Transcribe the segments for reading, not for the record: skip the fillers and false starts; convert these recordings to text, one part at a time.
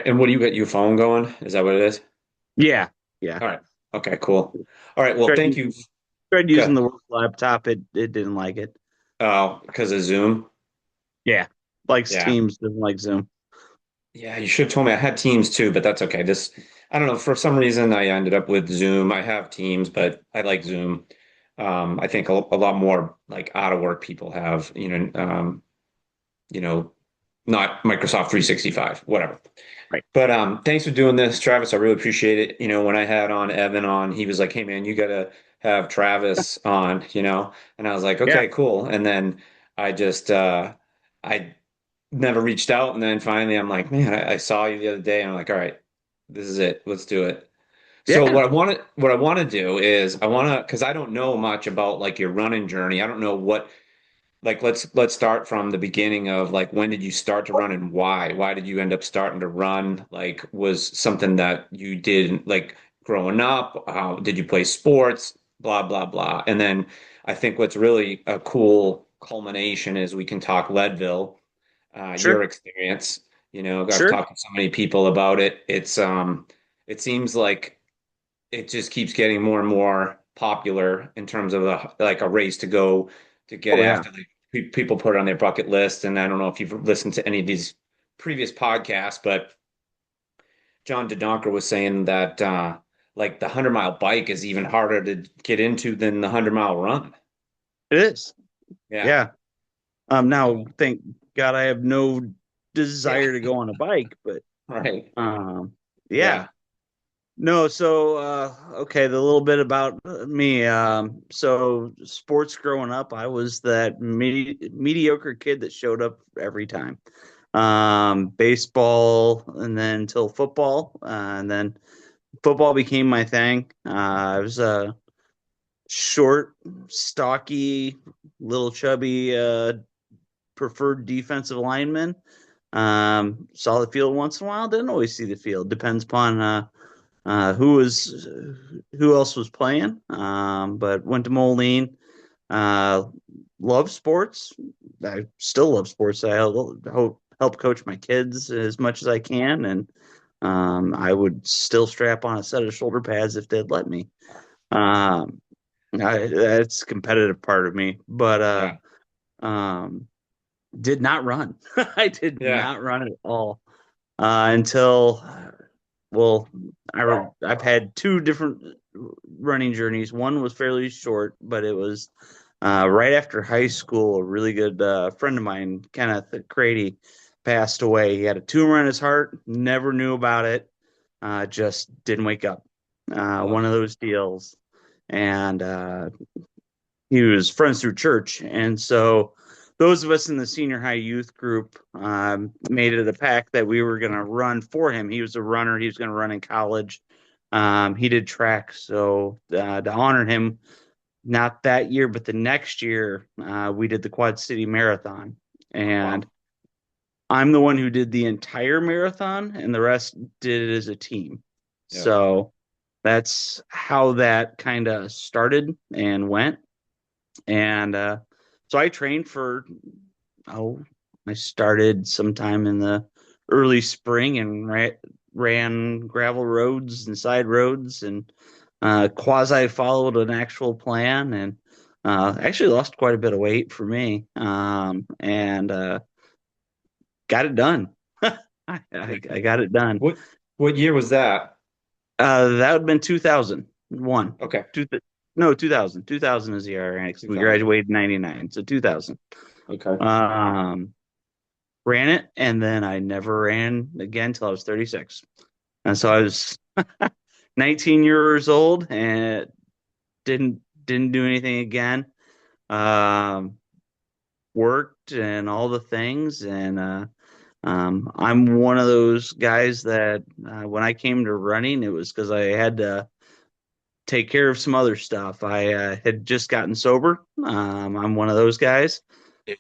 right. And what do you got your phone going? Is that what it is? Yeah, yeah. All right. Okay, cool. All right. Well, Tried thank u- you. tried using Good. the work laptop. It didn't like it. Oh, because of Zoom. Yeah, likes Yeah. Teams, doesn't like Zoom. Yeah, you should have told me I had Teams too, but that's okay. I don't know, for some reason I ended up with Zoom. I have Teams, but I like Zoom. I think a lot more like out of work people have, you know, not Microsoft 365, whatever. Right. But thanks for doing this, Travis. I really appreciate it. When I had on Evan on, he was like, "Hey man, you gotta have Travis on," and I was like, Yeah. "Okay, cool." And then I just I never reached out, and then finally I'm like, "Man, I saw you the other day," and I'm like, "All right, this is it. Let's do it." So Yeah. what I want to do is I want to because I don't know much about like your running journey. I don't know what like let's start from the beginning of like when did you start to run and why? Why did you end up starting to run? Like was something that you did like growing up? How did you play sports? Blah blah blah. And then I think what's really a cool culmination is we can talk Leadville, your Sure. experience. I've Sure. talked to so many people about it. It seems like it just keeps getting more and more popular in terms of like a race to go to get Oh yeah. after. Like people put it on their bucket list, and I don't know if you've listened to any of these previous podcasts, but John Dodonker was saying that like the 100-mile bike is even harder to get into than the 100-mile run. It is. Yeah. Yeah. Now thank God I have no Yeah. desire to go on a bike, but Right. um yeah. Yeah. No, so okay, the little bit about me. So sports growing up, I was that mediocre kid that showed up every time. Baseball, and then till football, and then football became my thing. I was a short, stocky, little chubby, preferred defensive lineman. Saw the field once in a while, didn't always see the field. Depends upon who else was playing. But went to Moline. Uh, love sports. I still love sports. I help coach my kids as much as I can, and I would still strap on a set of shoulder pads if they'd let me. Um, that's a competitive part of me, but Yeah. um, did not run. I did Yeah. not run at all until well, I've had two different running journeys. One was fairly short, but it was right after high school. A really good friend of mine, Kenneth Crady, passed away. He had a tumor in his heart. Never knew about it. Just didn't wake up. One Wow. of those deals. And he was friends through church, and so those of us in the senior high youth group made it a pact that we were going to run for him. He was a runner. He was going to run in college. He did track, so to honor him, not that year, but the next year, we did the Quad City Marathon, Oh, wow. and I'm the one who did the entire marathon, and the rest did it as a team. Yeah. So that's how that kind of started and went. And so I trained for, oh, I started sometime in the early spring and ran gravel roads and side roads and quasi followed an actual plan and actually lost quite a bit of weight for me and got it done. I got it done. What what year was that? That would have been 2001. Okay. Two, no, 2000. 2000 is the year I ran 'cause we 2000. graduated in 99. So 2000. Okay. Um, ran it, and then I never ran again until I was 36. And so I was 19 years old and didn't do anything again. Um, worked and all the things, and I'm one of those guys that when I came to running, it was because I had to take care of some other stuff. I had just gotten sober. I'm one of those guys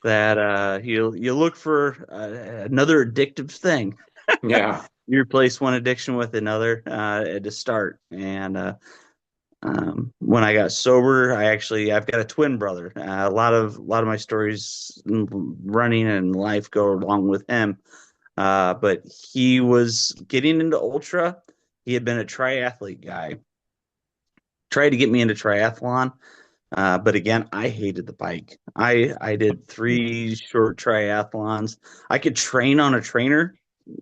that you look for another addictive thing. Yeah. You replace one addiction with another to start. And when I got sober, I've got a twin brother. A lot of my stories in running and life go along with him. But he was getting into ultra. He had been a triathlete guy, tried to get me into triathlon. But again, I hated the bike. I did three short triathlons. I could train on a trainer,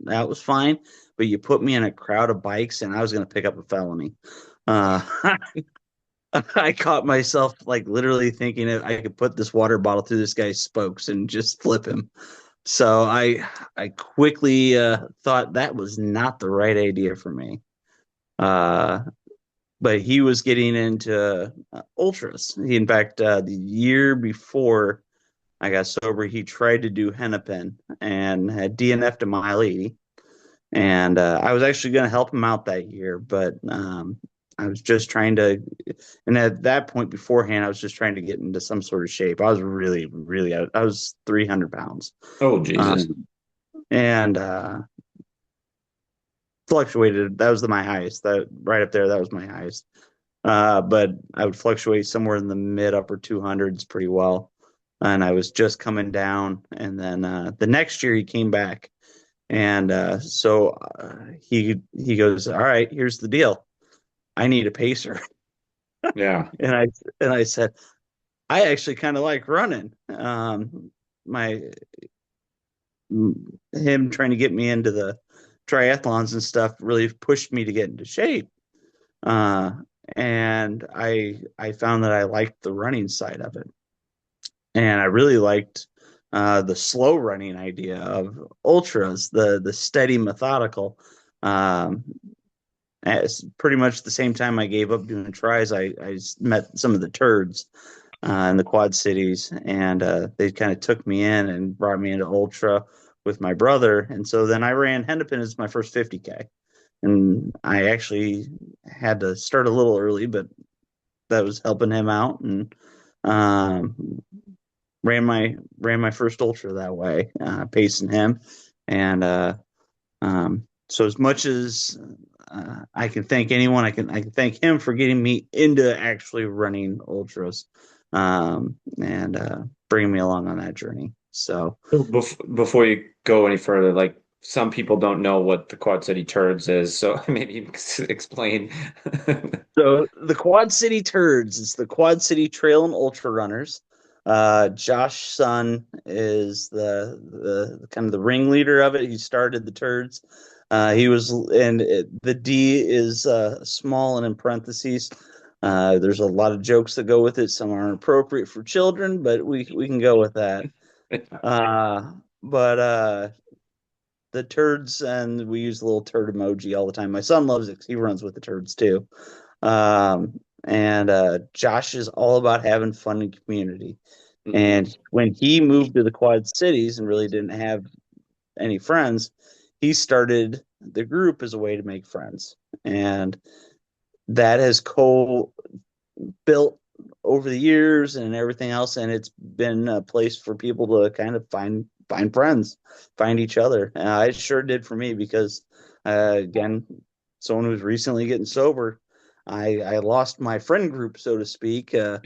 that was fine. But you put me in a crowd of bikes, and I was going to pick up a felony. Uh, I caught myself like literally thinking that I could put this water bottle through this guy's spokes and just flip him. So I quickly thought that was not the right idea for me. Uh, but he was getting into ultras. In fact, the year before I got sober, he tried to do hennepin and had DNF'd a mile 80. And I was actually going to help him out that year, but I was just trying to, and at that point beforehand, I was just trying to get into some sort of shape. I was really, really, I was 300 pounds. Oh, Jesus. And fluctuated. That was my highest. That right up there, that was my highest. But I would fluctuate somewhere in the mid upper 200s pretty well. And I was just coming down. And then the next year he came back. And he goes, all right, here's the deal. I need a pacer. Yeah. And I said, I actually kind of like running. My him trying to get me into the triathlons and stuff really pushed me to get into shape. Uh, and I found that I liked the running side of it, and I really liked the slow running idea of ultras, the steady, methodical. Um, it's pretty much the same time I gave up doing tries, I met some of the turds in the Quad Cities, and they kind of took me in and brought me into ultra with my brother, and so then I ran Hennepin as my first 50K, and I actually had to start a little early, but that was helping him out, and um, ran my first ultra that way, pacing him, and so as much as I can thank anyone, I can thank him for getting me into actually running ultras, and bringing me along on that journey. So So before you go any further, like some people don't know what the Quad City Turds is, so maybe you can explain. So the Quad City Turds, it's the Quad City Trail and Ultra Runners. Josh Sun is the kind of the ringleader of it. He started the Turds. He was, and the D is small and in parentheses. There's a lot of jokes that go with it. Some aren't appropriate for children, but we can go with that. But the turds, and we use the little turd emoji all the time. My son loves it because he runs with the turds too. And Josh is all about having fun in community. Mhm. And when he moved to the Quad Cities and really didn't have any friends, he started the group as a way to make friends. And that has built over the years and everything else, and it's been a place for people to kind of find friends, find each other. It sure did for me because, again, someone who's recently getting sober, I lost my friend group, so to speak. Yeah.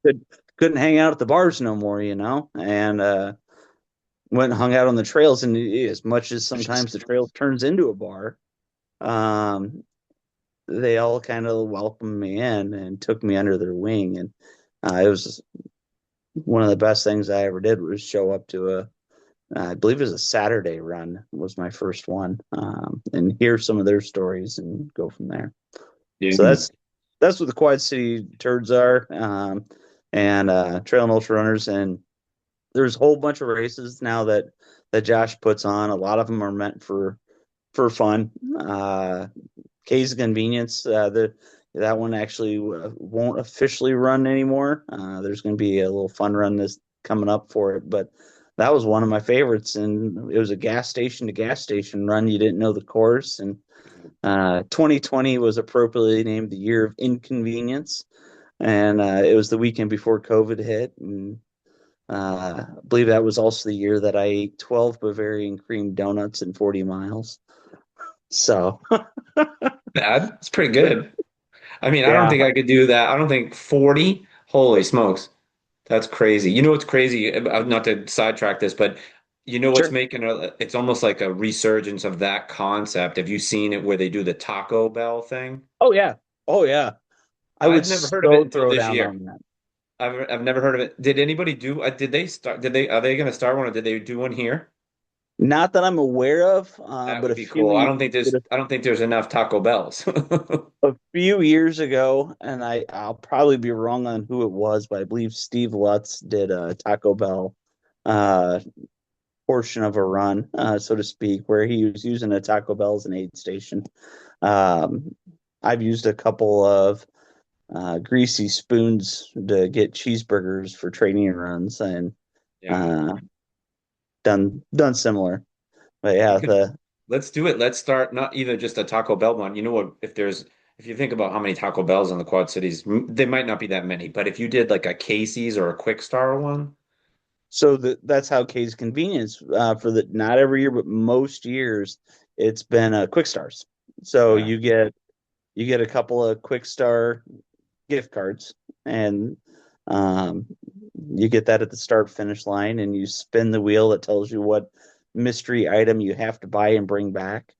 I couldn't hang out at the bars no more, and went and hung out on the trails. And as much as sometimes the trail turns into a bar, um, they all kind of welcomed me in and took me under their wing. And it was one of the best things I ever did was show up to I believe it was a Saturday run was my first one, and hear some of their stories and go from there. So Yeah. that's what the Quad City Turds are, and Trail and Ultra Runners. And there's a whole bunch of races now that Josh puts on. A lot of them are meant for fun. K's Convenience. That one actually won't officially run anymore. There's going to be a little fun run this coming up for it, but that was one of my favorites, and it was a gas station to gas station run. You didn't know the course, and 2020 was appropriately named the year of inconvenience, and it was the weekend before COVID hit, and I believe that was also the year that I ate 12 Bavarian cream donuts in 40 miles. So, Bad. It's pretty good. I mean, I don't yeah. think I could do that. I don't think 40. Holy smokes. That's crazy. You know what's crazy? Not to sidetrack this, but you know what's Sure. making it's almost like a resurgence of that concept. Have you seen it where they do the Taco Bell thing? Oh yeah. Oh yeah. I would I'd never heard of it so until throw this down year. on that. I've never heard of it. Did anybody do did they start did they are they going to start one or did they do one here? Not that I'm aware of, That but would be cool. I don't think there's enough Taco Bells. a few years ago, and I'll probably be wrong on who it was, but I believe Steve Lutz did a Taco Bell uh, portion of a run, so to speak, where he was using a Taco Bell as an aid station. Um, I've used a couple of greasy spoons to get cheeseburgers for training runs, and Yeah. uh, done similar. But You yeah, can the let's do it. Let's start not either just a Taco Bell one. You know what? If you think about how many Taco Bells in the Quad Cities, there might not be that many, but if you did like a Casey's or a Quick Star one, that's how K's convenience for the not every year, but most years it's been quick stars. So yeah, you get a couple of quick star gift cards, and um, you get that at the start finish line, and you spin the wheel that tells you what mystery item you have to buy and bring back.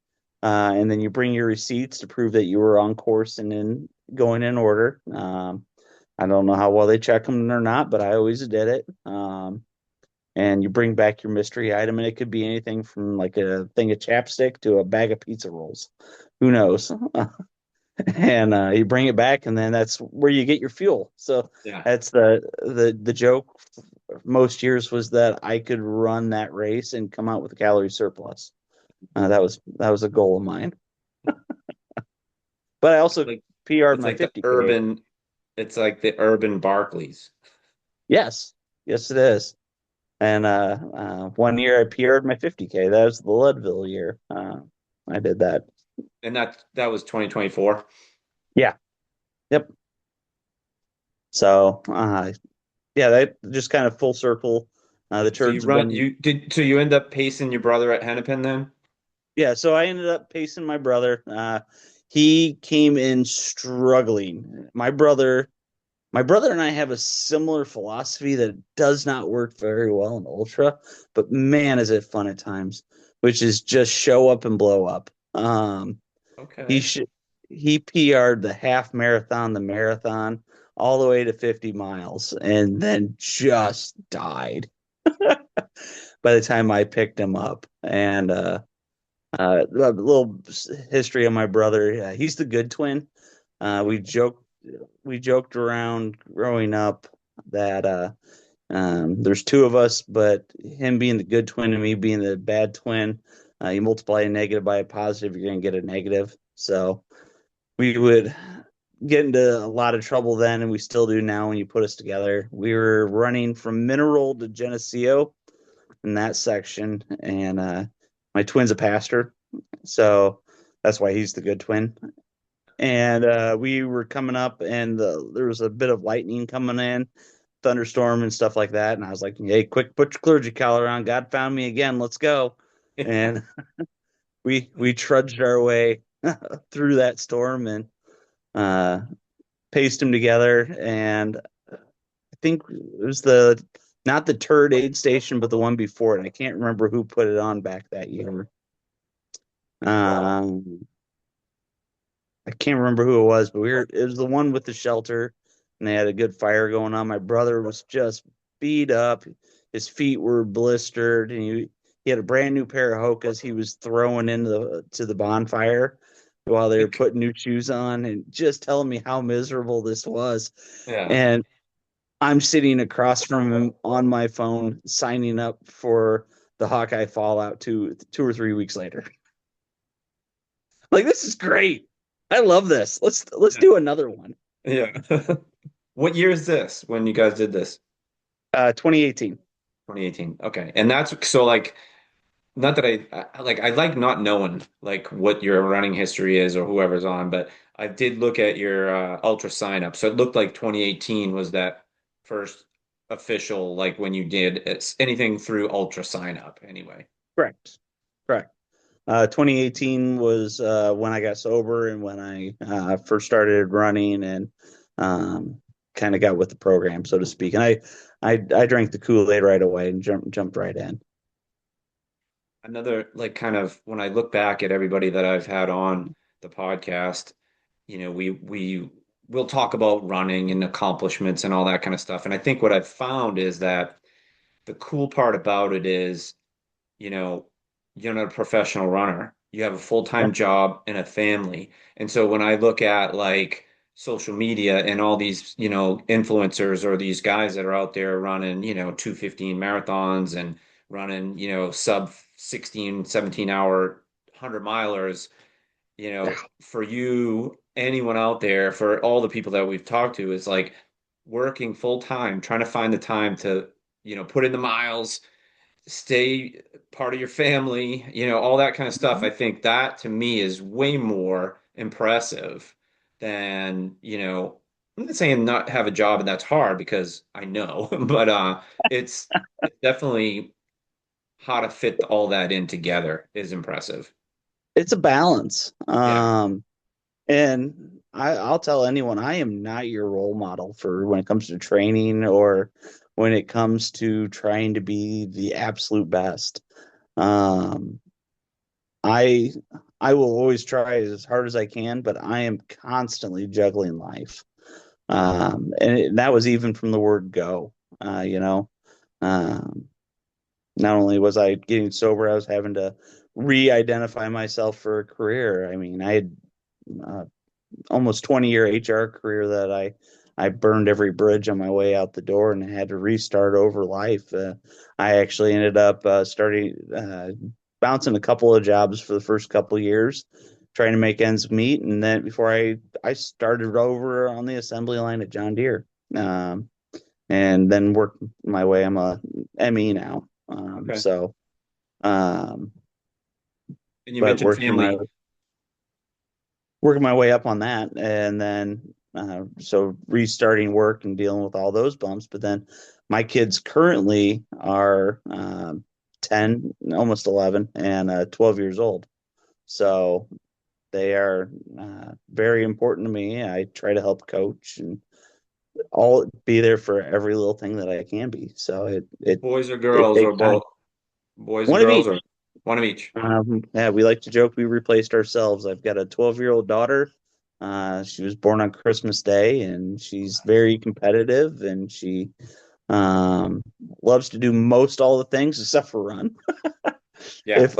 And then you bring your receipts to prove that you were on course and in going in order. I don't know how well they check them or not, but I always did it. And you bring back your mystery item, and it could be anything from like a thing of chapstick to a bag of pizza rolls. Who knows? And you bring it back, and then that's where you get your fuel. So yeah. that's the joke. Most years was that I could run that race and come out with a calorie surplus. That was a goal of mine. But I also Like PR'd it's my like the 50K. urban, it's like the urban Barclays. Yes, yes, it is. And one year I PR'd my 50K. That was the Leadville year. I did that. And that was 2024. Yeah. Yep. So yeah, that just kind of full circle. The So you turds have run been you did so you end up pacing your brother at Hennepin then? yeah. So I ended up pacing my brother. He came in struggling. My brother and I have a similar philosophy that does not work very well in ultra, but man, is it fun at times, which is just show up and blow up. He Okay. should he PR'd the half marathon, the marathon, all the way to 50 miles, and then just died by the time I picked him up. And a little history of my brother. He's the good twin. Uh, we joked we joked around growing up that there's two of us, but him being the good twin and me being the bad twin, you multiply a negative by a positive, you're going to get a negative. So we would get into a lot of trouble then, and we still do now when you put us together. We were running from Mineral to Geneseo in that section, and my twin's a pastor, so that's why he's the good twin. And we were coming up, and there was a bit of lightning coming in, thunderstorm and stuff like that. And I was like, "Hey, quick, put your clergy collar on. God found me again. Let's go." And we trudged our way through that storm and uh, paced them together. And I think it was the not the turd aid station, but the one before it. I can't remember who put it on back that year. Um, I can't remember who it was, but it was the one with the shelter, and they had a good fire going on. My brother was just beat up. His feet were blistered, and he had a brand new pair of Hokas he was throwing into the bonfire while they were putting new shoes on, and just telling me how miserable this was. Yeah. And I'm sitting across from him on my phone signing up for the Hawkeye Fallout 2 or 3 weeks later. Like, this is great. I love this. Let's Yeah. do another one. Yeah. What year is this when you guys did this? 2018. 2018. Okay. And that's so like not that I like not knowing like what your running history is or whoever's on, but I did look at your ultra sign up. So it looked like 2018 was that first official like when you did it's anything through ultra sign up anyway. Correct. Correct. 2018 was when I got sober and when I first started running and kind of got with the program, so to speak. And I drank the Kool-Aid right away and jumped right in. another like kind of when I look back at everybody that I've had on the podcast, we'll talk about running and accomplishments and all that kind of stuff. And I think what I've found is that the cool part about it is, you know, you're not a professional runner. You have a Yeah. full-time job and a family. And so when I look at like social media and all these, influencers or these guys that are out there running, 2:15 marathons and running, sub 16, 17 hour 100 milers, for you, anyone out there, for all the people that we've talked to, is like working full time, trying to find the time to, put in the miles, stay part of your family, all that kind of stuff. I think that to me is way more impressive than, I'm not saying not have a job and that's hard because I know, but it's definitely how to fit all that in together is impressive. It's a balance. Yeah. And I'll tell anyone I am not your role model for when it comes to training or when it comes to trying to be the absolute best. Um, I I will always try as hard as I can, but I am constantly juggling life. That was even from the word go. You know, um, not only was I getting sober, I was having to re-identify myself for a career. I mean, I had uh, almost 20-year HR career that I burned every bridge on my way out the door and had to restart over life. I actually ended up starting bouncing a couple of jobs for the first couple of years, trying to make ends meet, and then before I started over on the assembly line at John Deere, and then worked my way. I'm a ME now, Okay. um, And you but mentioned family. working my way up on that, and then so restarting work and dealing with all those bumps. But then my kids currently are 10, almost 11, and 12 years old. So they are very important to me. I try to help coach and all be there for every little thing that I can be. So Boys or it girls takes or time. both? Boys or One of girls each. or one of each? Yeah, we like to joke we replaced ourselves. I've got a 12-year-old daughter. She was born on Christmas Day, and she's very competitive, and she um, loves to do most all the things except for run. Yeah. If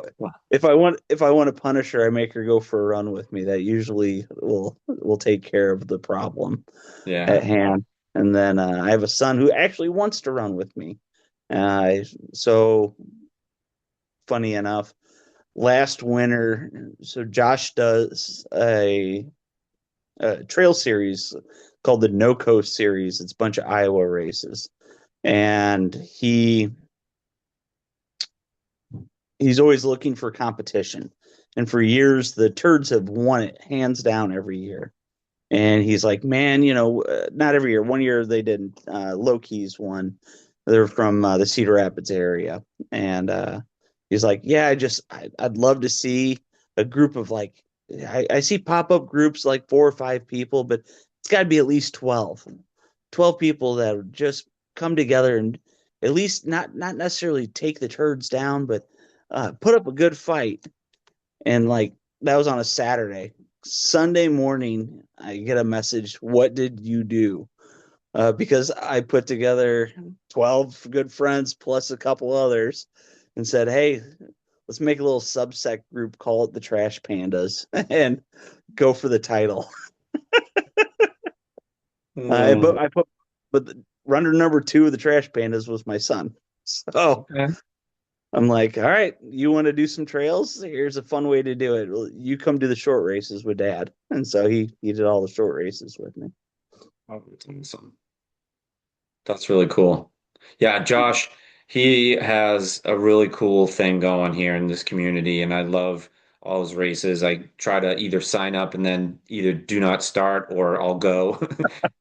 if I want to punish her, I make her go for a run with me. That usually will take care of the problem at Yeah. hand. And then I have a son who actually wants to run with me. Uh, so funny enough, last winter, so Josh does a trail series called the No Coast Series. It's a bunch of Iowa races, and he's always looking for competition. And for years, the Turds have won it hands down every year. And he's like, man, not every year. One year they didn't. Low Keys won. They're from the Cedar Rapids area, and he's like, yeah, I'd love to see a group of like, I see pop up groups like 4 or 5 people, but it's got to be at least 12 people that would just come together and at least not necessarily take the turds down, but put up a good fight. And like that was on a Saturday. Sunday morning, I get a message. What did you do? Because I put together 12 good friends plus a couple others and said, hey, let's make a little subsect group, call it the Trash Pandas, and go for the title. Hmm. But the runner number two of the Trash Pandas was my son. So Okay. I'm like, all right, you want to do some trails? Here's a fun way to do it. Well, you come do the short races with dad. And so he did all the short races with me. Oh, that's awesome. That's really cool. Yeah, Josh, he has a really cool thing going here in this community, and I love all his races. I try to either sign up and then either do not start or I'll go.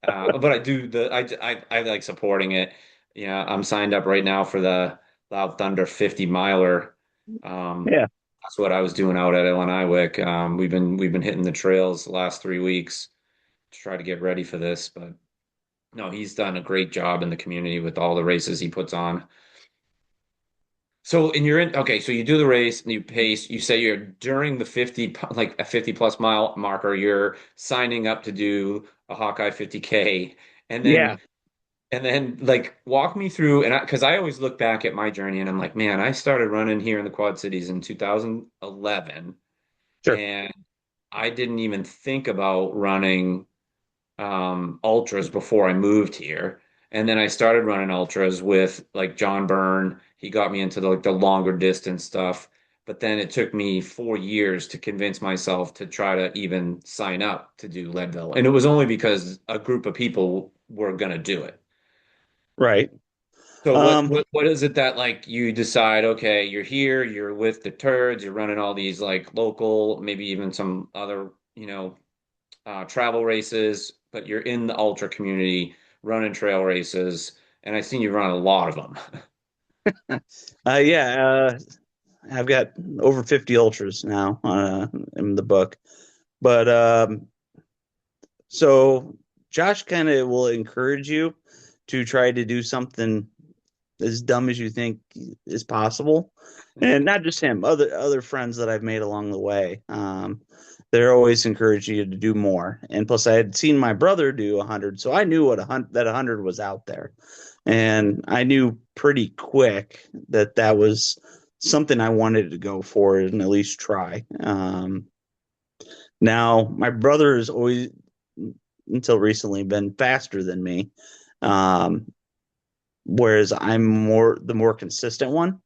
But I do I like supporting it. Yeah, I'm signed up right now for the Loud Thunder 50 miler. Um, Yeah. that's what I was doing out at Illinois. We've been hitting the trails the last 3 weeks to try to get ready for this, but. No, he's done a great job in the community with all the races he puts on. So in your in okay, so you do the race and you pace. You say you're during the like a 50 plus mile marker, you're signing up to do a Hawkeye 50K. And Yeah, then like walk me through and because I always look back at my journey and I'm like, man, I started running here in the Quad Cities in 2011 sure. and I didn't even think about running ultras before I moved here. And then I started running ultras with like John Byrne. He got me into the longer distance stuff. But then it took me 4 years to convince myself to try to even sign up to do Leadville. And it was only because a group of people were gonna do it. Right. So Um, what is it that like you decide, okay, you're here, you're with the turds, you're running all these like local, maybe even some other, travel races, but you're in the ultra community running trail races, and I've seen you run a lot of them. yeah, I've got over 50 ultras now in the book. But so Josh kind of will encourage you to try to do something as dumb as you think is possible. And not just him, other friends that I've made along the way. They're always encouraging you to do more. And plus, I had seen my brother do 100, so I knew what that 100 was out there, and I knew pretty quick that that was something I wanted to go for and at least try. Now, my brother has always, until recently, been faster than me. Um, whereas I'm the more consistent one.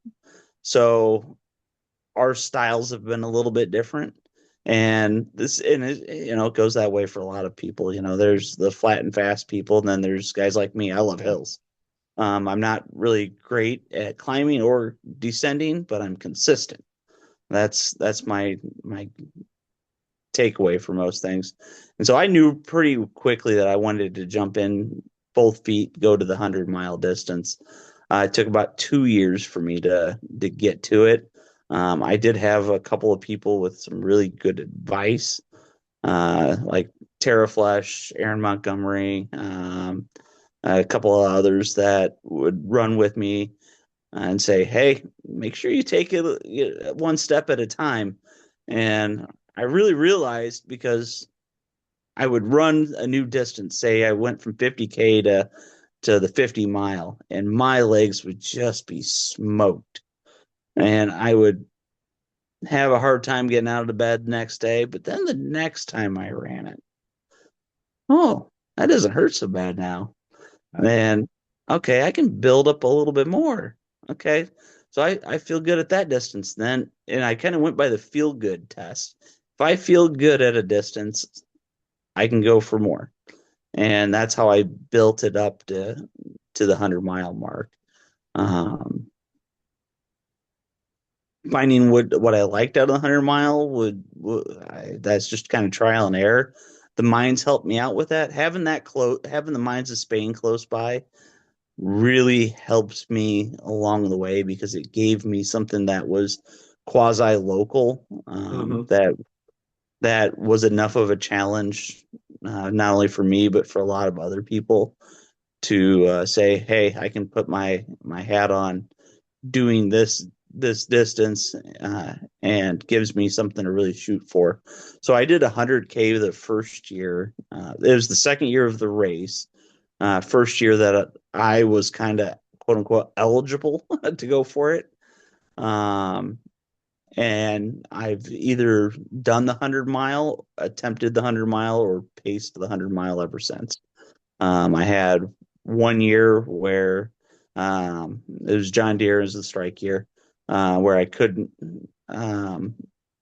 So our styles have been a little bit different. And it goes that way for a lot of people. There's the flat and fast people, and then there's guys like me. I love Yeah. hills. I'm not really great at climbing or descending, but I'm consistent. That's my takeaway for most things. And so I knew pretty quickly that I wanted to jump in both feet, go to the 100-mile distance. It took about 2 years for me to get to it. I did have a couple of people with some really good advice, like Tara Flesh, Aaron Montgomery, a couple of others that would run with me and say, "Hey, make sure you take it one step at a time." And I really realized, because I would run a new distance. Say I went from 50K to the 50 mile, and my legs would just be smoked. And I would have a hard time getting out of the bed the next day. But then the next time I ran it, oh, that doesn't hurt so bad now. And okay, I can build up a little bit more. Okay. So I feel good at that distance then. And I kind of went by the feel good test. If I feel good at a distance, I can go for more. And that's how I built it up to the 100-mile mark. Um, Finding what I liked out of the 100-mile that's just kind of trial and error. The mines helped me out with that. Having the mines of Spain close by really helps me along the way, because it gave me something that was quasi local, Hmm. that was enough of a challenge, not only for me but for a lot of other people, to say, "Hey, I can put my hat on doing this distance," and gives me something to really shoot for. So I did 100K the first year. It was the second year of the race. First year that I was kind of quote unquote eligible to go for it. Um, and I've either done the 100-mile, attempted the 100-mile, or paced the 100-mile ever since. I had one year where it was John Deere as the strike year, where I um,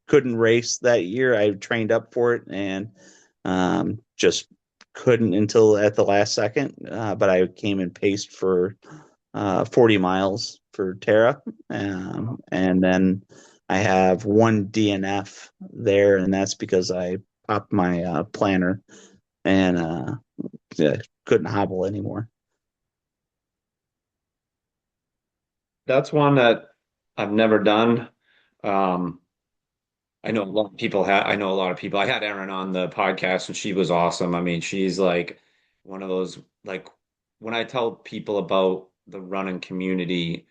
couldn't race that year. I trained up for it, and just couldn't until at the last second. But I came and paced for 40 miles for Terra. And then I have one DNF there, and that's because I popped my planner and yeah, couldn't hobble anymore. That's one that I've never done. Um, I know a lot of people had, I know a lot of people. I had Erin on the podcast and she was awesome. I mean, she's like one of those, like when I tell people about the running community,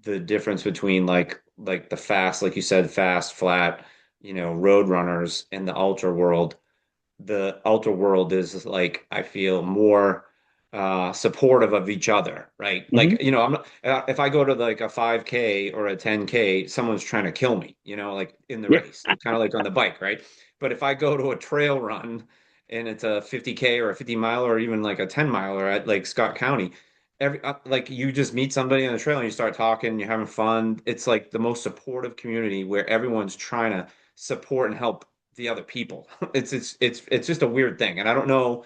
the difference between like the fast, like you said, fast, flat, road runners and the ultra world. The ultra world is like I feel more supportive of each other, right? Hmm. Like, I'm not, if I go to like a 5K or a 10K, someone's trying to kill me, like in the Yeah. race, kind of like on the bike, right? But if I go to a trail run and it's a 50K or a 50 mile or even like a 10 miler at like Scott County, like you just meet somebody on the trail and you start talking, you're having fun. It's like the most supportive community where everyone's trying to support and help the other people. It's just a weird thing, and I don't know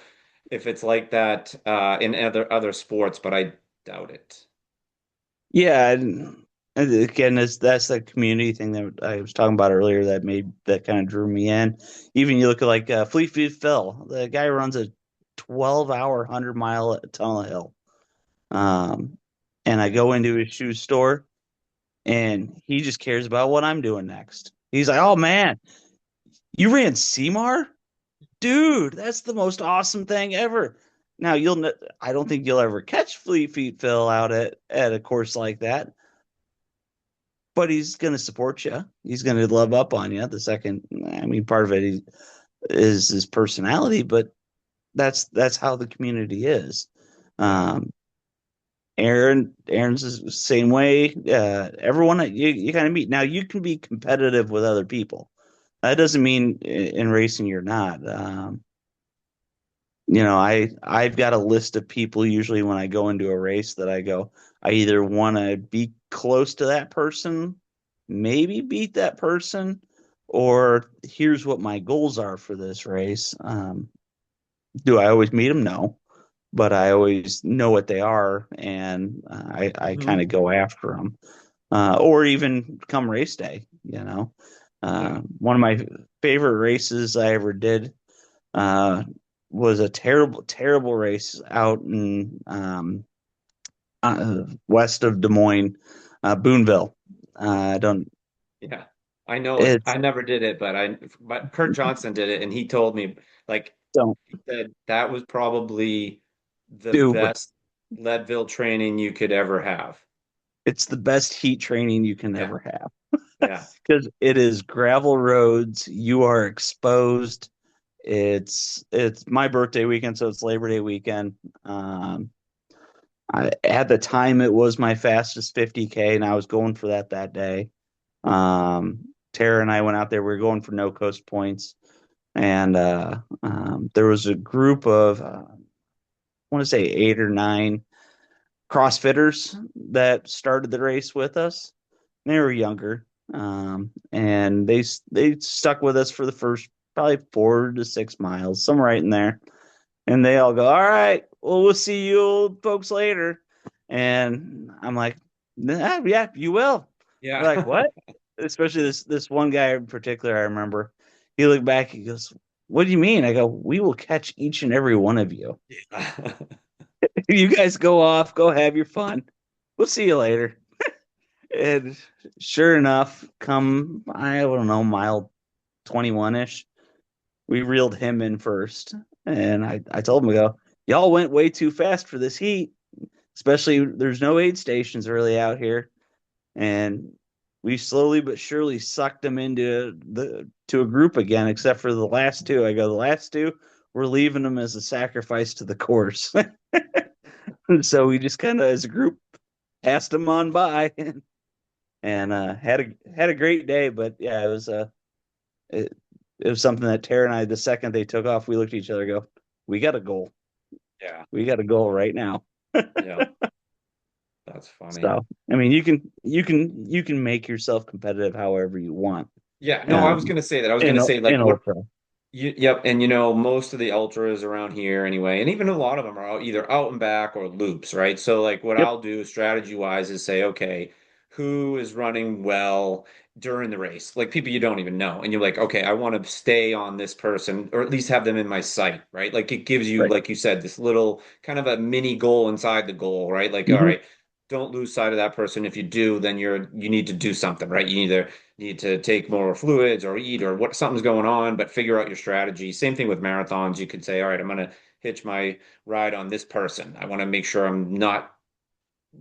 if it's like that in other sports, but I doubt it. Yeah, and again, that's the community thing that I was talking about earlier that kind of drew me in. Even you look at like Fleet Feet Phil, the guy runs a 12-hour 100-mile tunnel hill. Um, and I go into his shoe store, and he just cares about what I'm doing next. He's like, "Oh man, you ran CMAR? Dude, that's the most awesome thing ever." Now I don't think you'll ever catch Fleet Feet Phil out at a course like that, but he's going to support you. He's going to love up on you. I mean, part of it is his personality, but that's how the community is. Yeah. Um, Aaron's the same way. Everyone that you kind of meet. Now you can be competitive with other people. That doesn't mean in racing you're not. I've got a list of people usually when I go into a race that I either want to be close to that person, maybe beat that person, or here's what my goals are for this race. Do I always meet them? No, but I always know what they are, and I kind Hmm. of go after them. Or even come race day, Yeah. One of my favorite races I ever did uh, was a terrible, terrible race out in west of Des Moines, Boonville. I don't. Yeah. I know it. It's I never did it, but Kurt Johnson did it, and he told me, like, don't he said that was probably the do, but best Leadville training you could ever have. it's the best heat training you can Yeah. ever have Yeah. because it is gravel roads. You are exposed. It's my birthday weekend, so it's Labor Day weekend. At the time, it was my fastest 50K, and I was going for that day. Tara and I went out there. We were going for no coast points, and there was a group of I want to say 8 or 9 CrossFitters that started the race with us. They were younger, and they stuck with us for the first probably 4 to 6 miles, somewhere right in there. And they all go, "All right, well, we'll see you old folks later." And I'm like, "Nah, yeah, you will." They're Yeah. like, "What?" Especially this one guy in particular, I remember. He looked back, he goes, "What do you mean?" I go, "We will catch each and every one of you. You guys go off, go have your fun. We'll see you later." And sure enough, come, I don't know, mile 21-ish, we reeled him in first. And I told him, I go, "Y'all went way too fast for this heat, especially there's no aid stations really out here." And we slowly but surely sucked them to a group again, except for the last two. I go, "The last two, we're leaving them as a sacrifice to the course." And so we just kind of, as a group, passed them on by and had a great day. But yeah, it, it was something that Tara and I, the second they took off, we looked at each other and go, "We got a goal. Yeah. We got a goal right now." Yeah. That's funny. So, I mean, you can make yourself competitive however you want. Yeah, no, I was Um, gonna say that. I was in gonna say like in what ultra, yep, and most of the ultras around here anyway, and even a lot of them are either out and back or loops, right? So like what yep, I'll do strategy wise is say, okay, who is running well during the race? Like people you don't even know. And you're like, okay, I want to stay on this person or at least have them in my sight, right? Like it gives you, right. like you said, this little kind of a mini goal inside the goal, right? Like, all Hmm. right, don't lose sight of that person. If you do, then you need to do something, right? You either need to take more fluids or eat or what something's going on, but figure out your strategy. Same thing with marathons. You could say, all right, I'm going to hitch my ride on this person. I want to make sure I'm not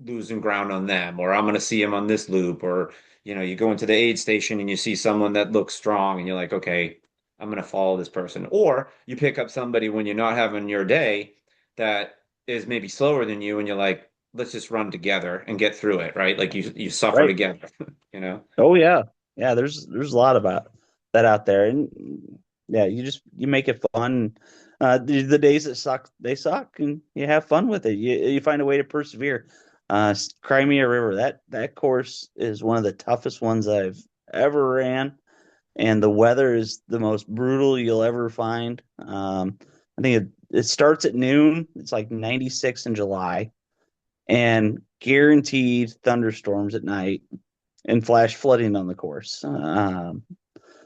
losing ground on them, or I'm going to see him on this loop, or you go into the aid station and you see someone that looks strong, and you're like, okay, I'm going to follow this person. Or you pick up somebody when you're not having your day that is maybe slower than you, and you're like, let's just run together and get through it, right? Like you suffer Right. together, you know? Oh yeah. Yeah, there's a lot about that out there. And yeah, you make it fun. The days that suck, they suck and you have fun with it. You find a way to persevere. Crimea River, that course is one of the toughest ones I've ever ran, and the weather is the most brutal you'll ever find. I think it starts at noon. It's like 96 in July and guaranteed thunderstorms at night and flash flooding on the course.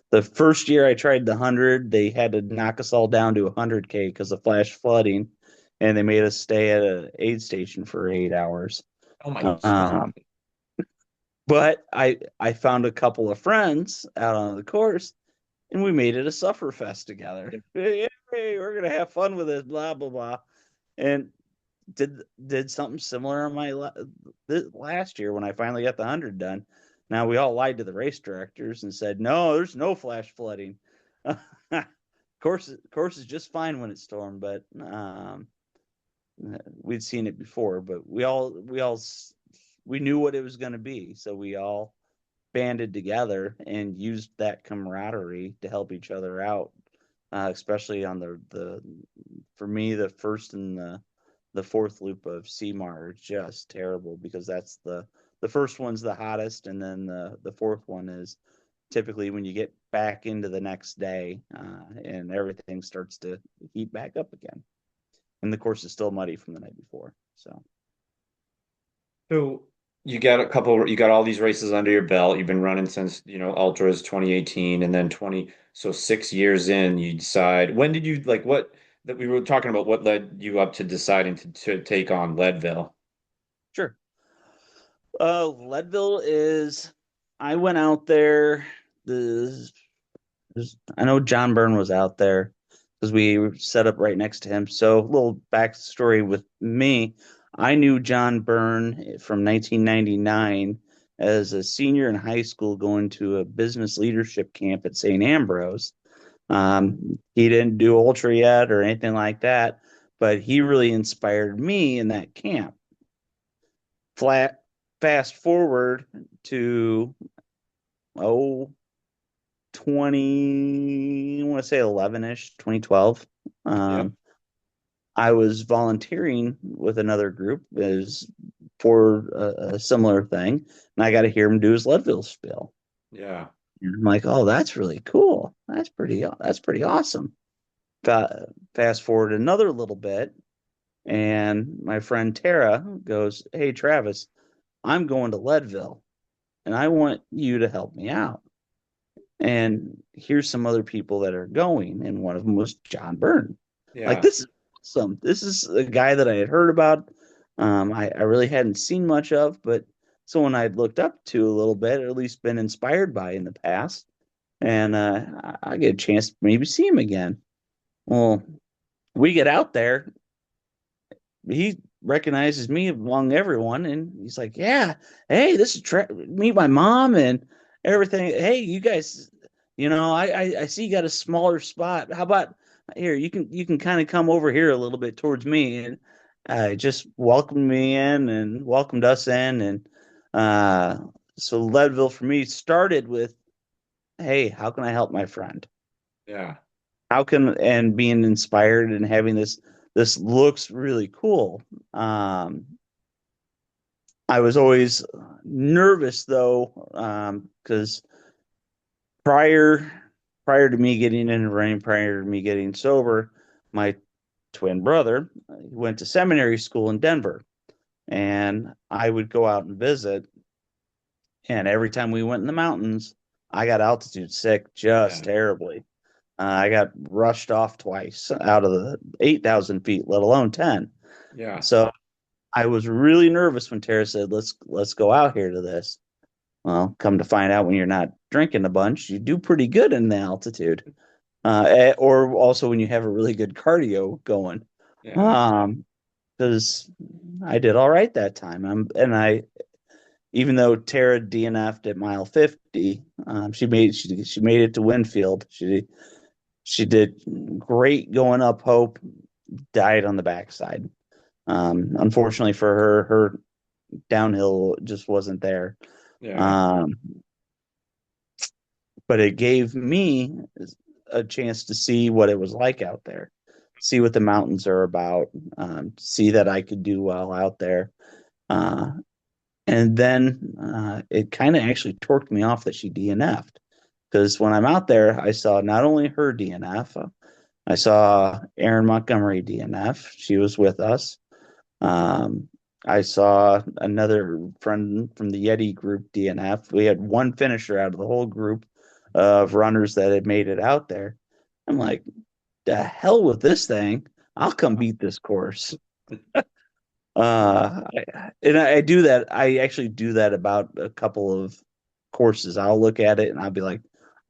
The first year I tried the 100, they had to knock us all down to 100K because of flash flooding, and they made us stay at an aid station for 8 hours. Oh my God. Um, but I found a couple of friends out on the course, and we made it a suffer fest together. Hey, we're gonna have fun with this, blah blah blah, and did something similar on my last year when I finally got the 100 done. Now we all lied to the race directors and said, no, there's no flash flooding. Course is just fine when it stormed, but we'd seen it before. But we knew what it was going to be, so we all banded together and used that camaraderie to help each other out. Especially on the for me the first and the fourth loop of CMAR is just terrible because that's the first one's the hottest, and then the fourth one is typically when you get back into the next day, and everything starts to heat back up again, and the course is still muddy from the night before. So So you got all these races under your belt. You've been running since, Ultras 2018 and then 20, so 6 years in, you decide, when did you like what that we were talking about what led you up to deciding to take on Leadville? sure. Leadville is I went out there. The I know John Byrne was out there because we were set up right next to him. So, a little backstory with me. I knew John Byrne from 1999 as a senior in high school going to a business leadership camp at St. Ambrose. He didn't do ultra yet or anything like that, but he really inspired me in that camp. Flat Fast forward to oh 20, I want to say 11-ish, 2012. Yeah. Um, I was volunteering with another group as for a similar thing, and I got to hear him do his Leadville spiel. Yeah. And I'm like, oh, that's really cool. That's pretty awesome. Fast forward another little bit, and my friend Tara goes, "Hey, Travis, I'm going to Leadville, and I want you to help me out. And here's some other people that are going." And one of them was John Byrne. Like, Yeah. this is awesome. This is a guy that I had heard about. I really hadn't seen much of, but someone I'd looked up to a little bit, or at least been inspired by in the past. And I get a chance to maybe see him again. Well, we get out there. He recognizes me among everyone, and he's like, "Yeah, hey, this is meet my mom and everything. Hey, you guys, I see you got a smaller spot. How about here? You can kind of come over here a little bit towards me." And just welcomed me in and welcomed us in, and uh, so Leadville for me started with, "Hey, how can I help my friend? Yeah. How can," and being inspired and having this looks really cool. I was always nervous though, because prior prior to me getting into running, prior to me getting sober, my twin brother went to seminary school in Denver, and I would go out and visit. And every time we went in the mountains, I got altitude sick just Yeah. terribly. I got rushed off twice out of the 8,000 feet, let alone 10. Yeah. So I was really nervous when Tara said, "Let's go out here to this." Well, come to find out, when you're not drinking a bunch, you do pretty good in the altitude, or also when you have a really good cardio going. Yeah. Um, because I did all right that time. And I, even though Tara DNF'd at mile 50, she made it to Winfield. She did great going up Hope, died on the backside. Unfortunately for her, her downhill just wasn't there. Yeah. Um, but it gave me a chance to see what it was like out there, see what the mountains are about, see that I could do well out there. Uh, and then it kind of actually torqued me off that she DNF'd because when I'm out there, I saw not only her DNF, I saw Erin Montgomery DNF. She was with us. Um, I saw another friend from the Yeti group DNF. We had one finisher out of the whole group of runners that had made it out there. I'm like, the hell with this thing. I'll come beat this course. And I do that. I actually do that about a couple of courses. I'll look at it and I'll be like,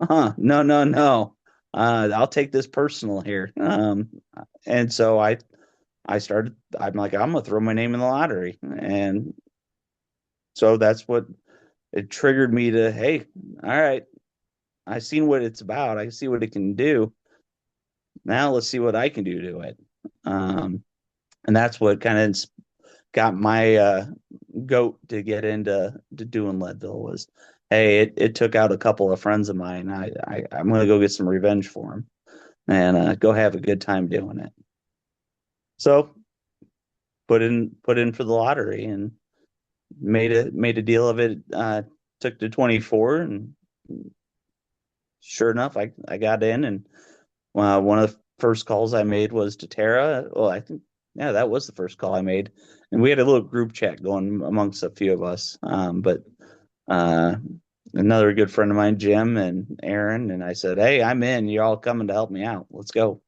no, no, no. I'll take this personal here. And so I started, I'm like, I'm gonna throw my name in the lottery. And so that's what it triggered me to, hey, all right, I seen what it's about. I see what it can do. Now let's see what I can do to it. And that's what kind of got my goat to get into doing Leadville was, hey, it took out a couple of friends of mine. I'm gonna go get some revenge for them and go have a good time doing it. So put in for the lottery and made a deal of it. Took to 24, and sure enough, I got in, and one of the first calls I made was to Tara. Well, I think yeah, that was the first call I made, and we had a little group chat going amongst a few of us. But uh, another good friend of mine, Jim and Aaron, and I said, "Hey, I'm in. You're all coming to help me out. Let's go."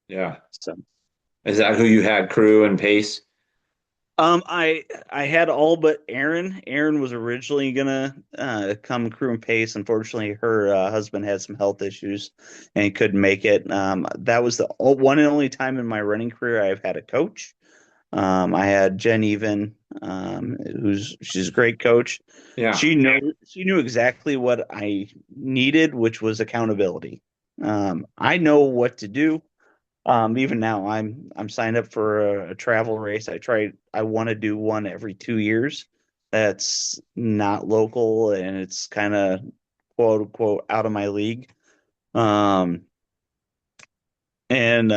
Yeah. So Is that who you had, crew and pace? I had all but Aaron. Aaron was originally gonna come crew and pace. Unfortunately, her husband had some health issues and he couldn't make it. That was the one and only time in my running career I've had a coach. I had Jen Even, she's a great coach. Yeah. She knew exactly what I needed, which was accountability. I know what to do. Even now, I'm signed up for a travel race. I want to do one every 2 years. That's not local and it's kind of quote unquote out of my league. Um, and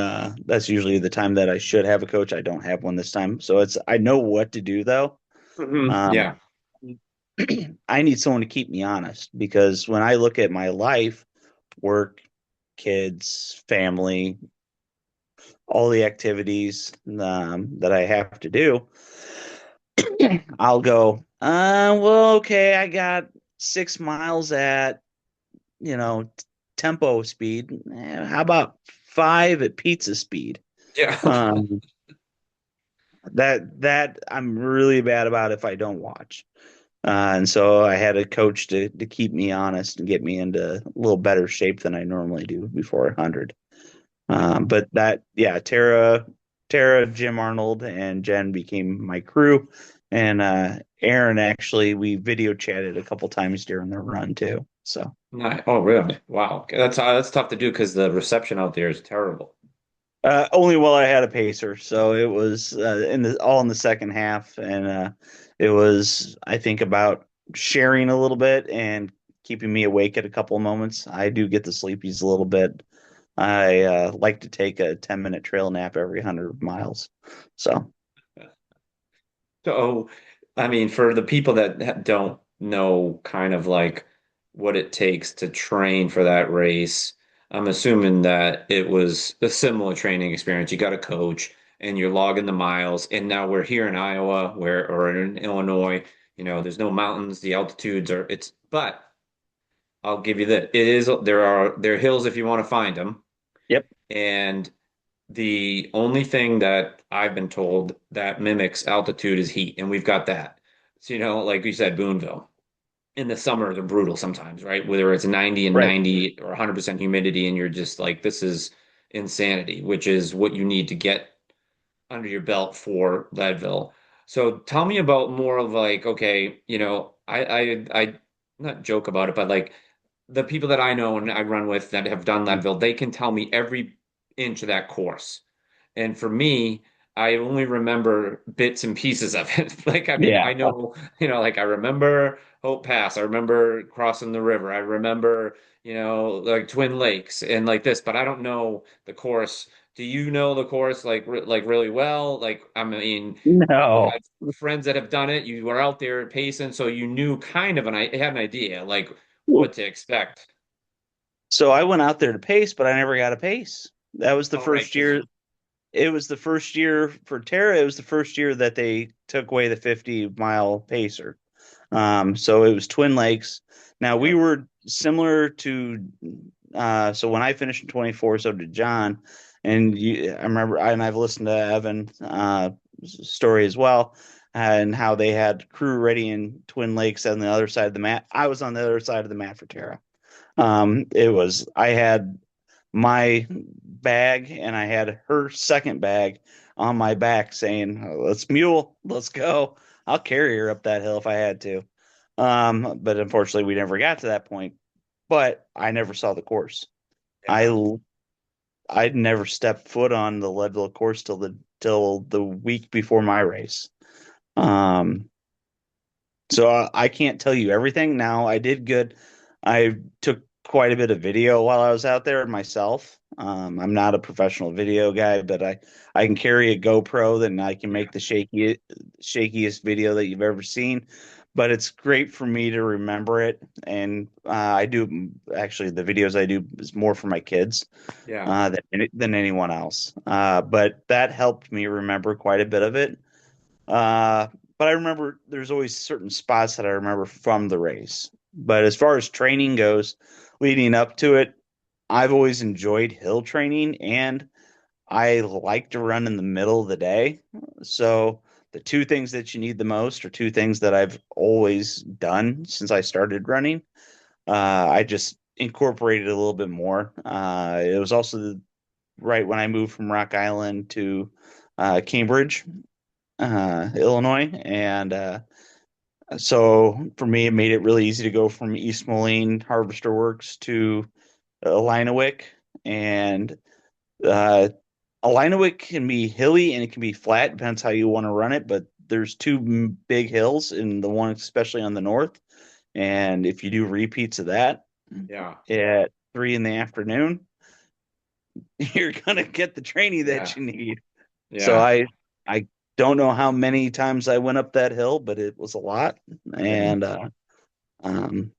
that's usually the time that I should have a coach. I don't have one this time, so I know what to do though. Um, Yeah. I need someone to keep me honest because when I look at my life, work, kids, family, all the activities that I have to do, I'll go, well, okay, I got 6 miles at, you know, tempo speed. How about 5 at pizza speed? Yeah. Um, that I'm really bad about if I don't watch. And so I had a coach to keep me honest and get me into a little better shape than I normally do before 100. But yeah, Tara, Jim Arnold, and Jen became my crew, and Aaron actually we video chatted a couple times during the run too. So Nice. Oh, really? Wow. That's tough to do because the reception out there is terrible. only while I had a pacer, so it was in the all in the second half, and it was I think about sharing a little bit and keeping me awake at a couple of moments. I do get the sleepies a little bit. I like to take a 10-minute trail nap every 100 miles. So, So, I mean, for the people that don't know kind of like what it takes to train for that race, I'm assuming that it was a similar training experience. You got a coach and you're logging the miles. And now we're here in Iowa where or in Illinois, there's no mountains, the altitudes are but I'll give you that. There are hills if you want to find them. yep, And the only thing that I've been told that mimics altitude is heat, and we've got that. So, like you said, Boonville. In the summer, they're brutal sometimes, right? Whether it's 90 and right. 90 or 100% humidity, and you're just like, this is insanity, which is what you need to get under your belt for Leadville. So tell me about more of like, okay, I not joke about it, but like the people that I know and I run with that have done Leadville, they can tell me every inch of that course. And for me, I only remember bits and pieces of it. Like, I mean, Yeah. I know, like I remember Hope Pass, I remember crossing the river, I remember, like Twin Lakes and like this, but I don't know the course. Do you know the course like really well? Like, I mean, you No. had friends that have done it. You were out there pacing, so you knew kind of I had an idea like what to expect. So I went out there to pace, but I never got a pace. That was the Oh, right, first because year. It was the first year for Terra. It was the first year that they took away the 50-mile pacer. So it was Twin Lakes. Now we yeah, were similar to, so when I finished in 24, so did John. And I remember, and I've listened to Evan, story as well, and how they had crew ready in Twin Lakes on the other side of the mat. I was on the other side of the mat for Terra. I had my bag and I had her second bag on my back saying, let's mule, let's go. I'll carry her up that hill if I had to. But unfortunately, we never got to that point. But I never saw the course. I yeah. I'd never stepped foot on the Leadville course till the week before my race. Um, so I can't tell you everything. Now I did good. I took quite a bit of video while I was out there myself. I'm not a professional video guy, but I can carry a GoPro, then I can make the shakiest video that you've ever seen. But it's great for me to remember it, and I do actually the videos I do is more for my kids Yeah. than anyone else. But that helped me remember quite a bit of it. Uh, but I remember there's always certain spots that I remember from the race. But as far as training goes, leading up to it, I've always enjoyed hill training and I like to run in the middle of the day. So the two things that you need the most are two things that I've always done since I started running. I just incorporated a little bit more. It was also right when I moved from Rock Island to Cambridge, Illinois, and so for me, it made it really easy to go from East Moline Harvester Works to Illinois, and uh, Illinois can be hilly and it can be flat, depends how you want to run it. But there's two big hills, and the one especially on the north. And if you do repeats of that Yeah. at 3 in the afternoon, you're gonna get the training that Yeah. you need. So Yeah. I don't know how many times I went up that hill, but it was a lot, Yeah. and um,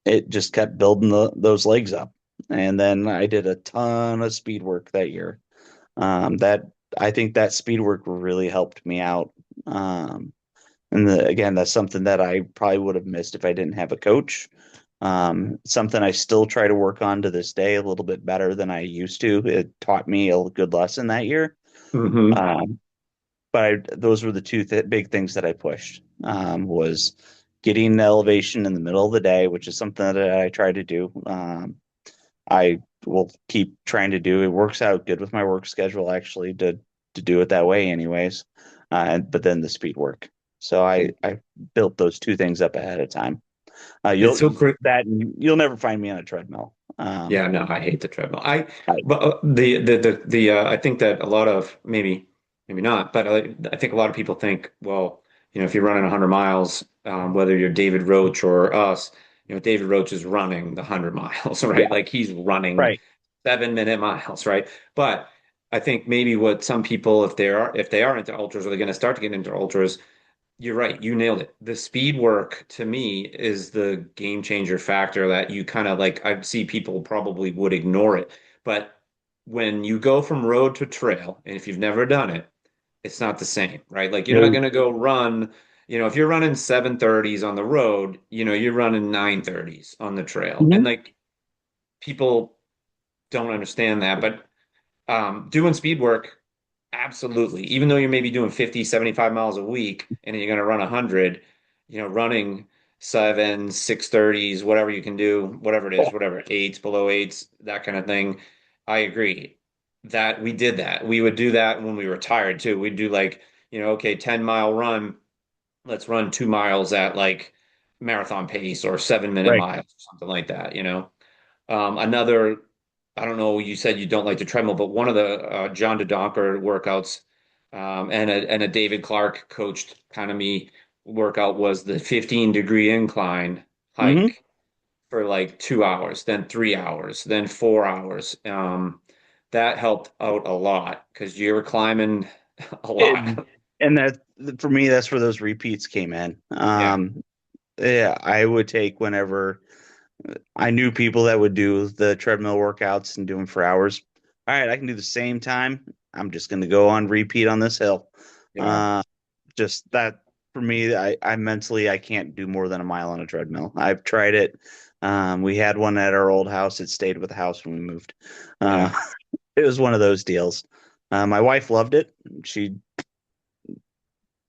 it just kept building those legs up. And then I did a ton of speed work that year. That I think that speed work really helped me out. Again, that's something that I probably would have missed if I didn't have a coach. Something I still try to work on to this day a little bit better than I used to. It taught me a good lesson that year. Hmm. Um, those were the two big things that I pushed, was getting the elevation in the middle of the day, which is something that I try to do. I will keep trying to do. It works out good with my work schedule actually to do it that way anyways. But then the speed work. So I built those two things up ahead of time. It's so great. You'll never find me on a treadmill. Yeah, no, I hate the treadmill. I, But I think that a lot of maybe not, but I think a lot of people think, well, if you're running 100 miles, whether you're David Roach or us, David Roach is running the 100 miles, right? yeah, Like he's running right. 7-minute miles, right? But I think maybe what some people, if they are into ultras or they're going to start to get into ultras, you're right. You nailed it. The speed work to me is the game changer factor that you kind of like. I see people probably would ignore it, but when you go from road to trail, and if you've never done it, it's not the same, right? Like you're not No. going to go run, if you're running 7:30s on the road, you're running 9:30s on the trail. And Mhm. like people don't understand that, but doing speed work, absolutely. Even though you're maybe doing 50, 75 miles a week and you're going to run 100, running 7, 6:30s, whatever you can do, whatever it is, whatever, eights, below eights, that kind of thing. I agree. that we did that. We would do that when we were tired too. We'd do like, okay, 10-mile run. Let's run 2 miles at like marathon pace or 7-minute Right. miles, something like that. Another, I don't know, you said you don't like the treadmill, but one of the John DeDonker workouts and a David Clark coached kind of me workout was the 15-degree incline Hmm. hike for like 2 hours, then 3 hours, then 4 hours. That helped out a lot because you were climbing a And lot. and that for me, that's where those repeats came in. Yeah, Yeah, I would take whenever I knew people that would do the treadmill workouts and do them for hours. All right, I can do the same time. I'm just going to go on repeat on this hill. yeah. Uh, just that for me, I mentally I can't do more than a mile on a treadmill. I've tried it. We had one at our old house. It stayed with the house when we moved. Uh, Yeah. it was one of those deals. My wife loved it. She,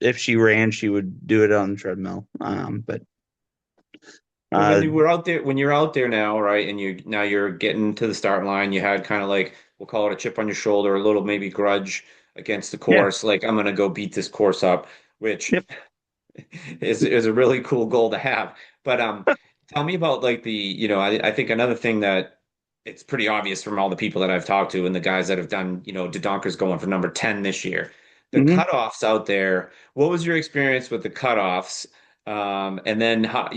if she ran, she would do it on the treadmill. But So when uh, you were out there, when you're out there now, right, and you're getting to the start line, you had kind of like we'll call it a chip on your shoulder, a little maybe grudge against the yeah, course, like I'm gonna go beat this course up, which yep. is a really cool goal to have. But tell me about like I think another thing that it's pretty obvious from all the people that I've talked to and the guys that have done, DeDonker's going for number 10 this year. The Hmm. cutoffs out there, what was your experience with the cutoffs? And then how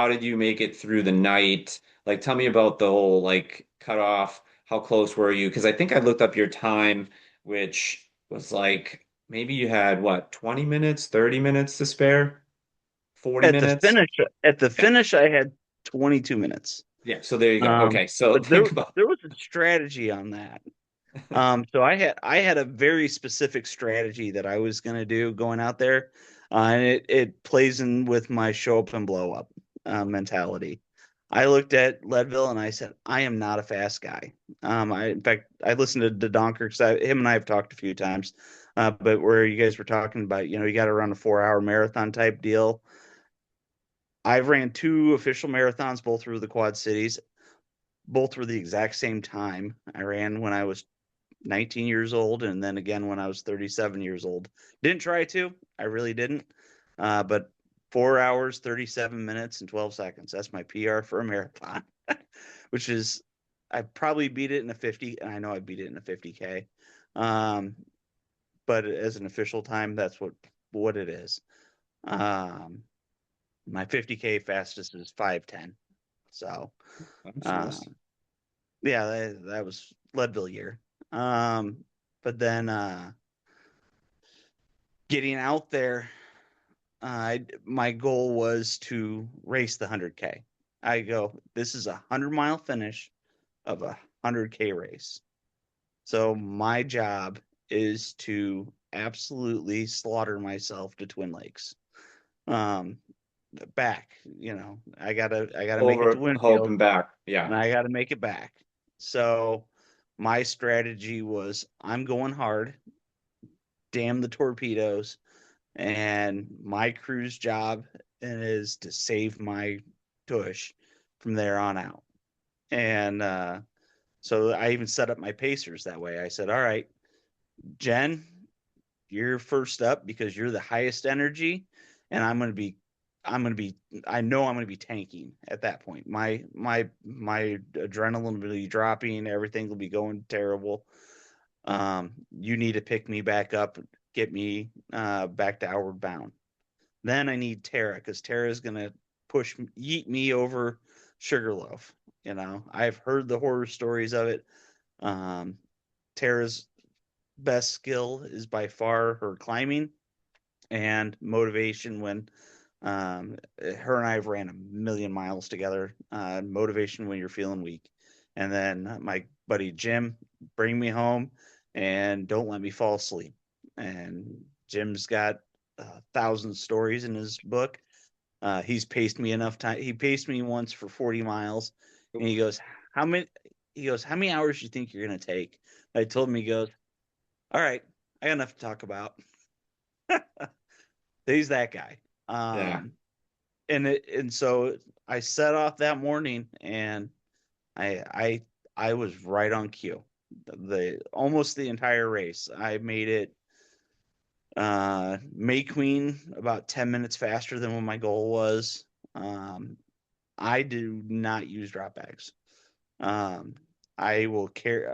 did you make it through the night? Like tell me about the whole like cutoff. How close were you? Because I think I looked up your time, which was like maybe you had what, 20 minutes, 30 minutes to spare? 40 At the minutes? finish, at the Yeah. finish, I had 22 minutes. Yeah. So there you go. Um, Okay. So but there think about there was a strategy on that. So I had a very specific strategy that I was gonna do going out there, and it plays in with my show up and blow up mentality. I looked at Leadville and I said, I am not a fast guy. In fact, I listened to Donker because him and I have talked a few times, but where you guys were talking about, you got to run a 4 hour marathon type deal. I've ran two official marathons, both through the Quad Cities. Both were the exact same time. I ran when I was 19 years old and then again when I was 37 years old. Didn't try to. I really didn't. But 4 hours, 37 minutes, and 12 seconds. That's my PR for a marathon, which is, I probably beat it in a 50, and I know I beat it in a 50K. Um, but as an official time, that's what it is. Um, my 50K fastest is 5:10. So, that's uh, nice. yeah, that was Leadville year. But then getting out there, my goal was to race the 100K. I go, this is a 100-mile finish of a 100K race. So my job is to absolutely slaughter myself to Twin Lakes. Um, back, I gotta make it to Over hope Winfield and back. Yeah. and I gotta make it back. So my strategy was I'm going hard, damn the torpedoes, and my crew's job is to save my tush from there on out. And so I even set up my pacers that way. I said, all right, Jen, you're first up because you're the highest energy, and I'm gonna be I know I'm gonna be tanking at that point. My adrenaline will be dropping, everything will be going terrible. You need to pick me back up, get me back to outward bound. Then I need Tara because Tara's gonna yeet me over Sugarloaf. I've heard the horror stories of it. Um, Tara's best skill is by far her climbing and motivation when her and I have ran a million miles together. Motivation when you're feeling weak. And then my buddy Jim, bring me home and don't let me fall asleep. And Jim's got 1,000 stories in his book. He's paced me enough time. He paced me once for 40 miles, and he goes, "How many?" He goes, "How many hours do you think you're gonna take?" I told him. He goes, "All right, I got enough to talk about." He's that guy. Yeah. Um, and so I set off that morning, and I I I was right on cue. the almost the entire race. I made it May Queen about 10 minutes faster than what my goal was. Um, I do not use drop bags. Um, I will carry.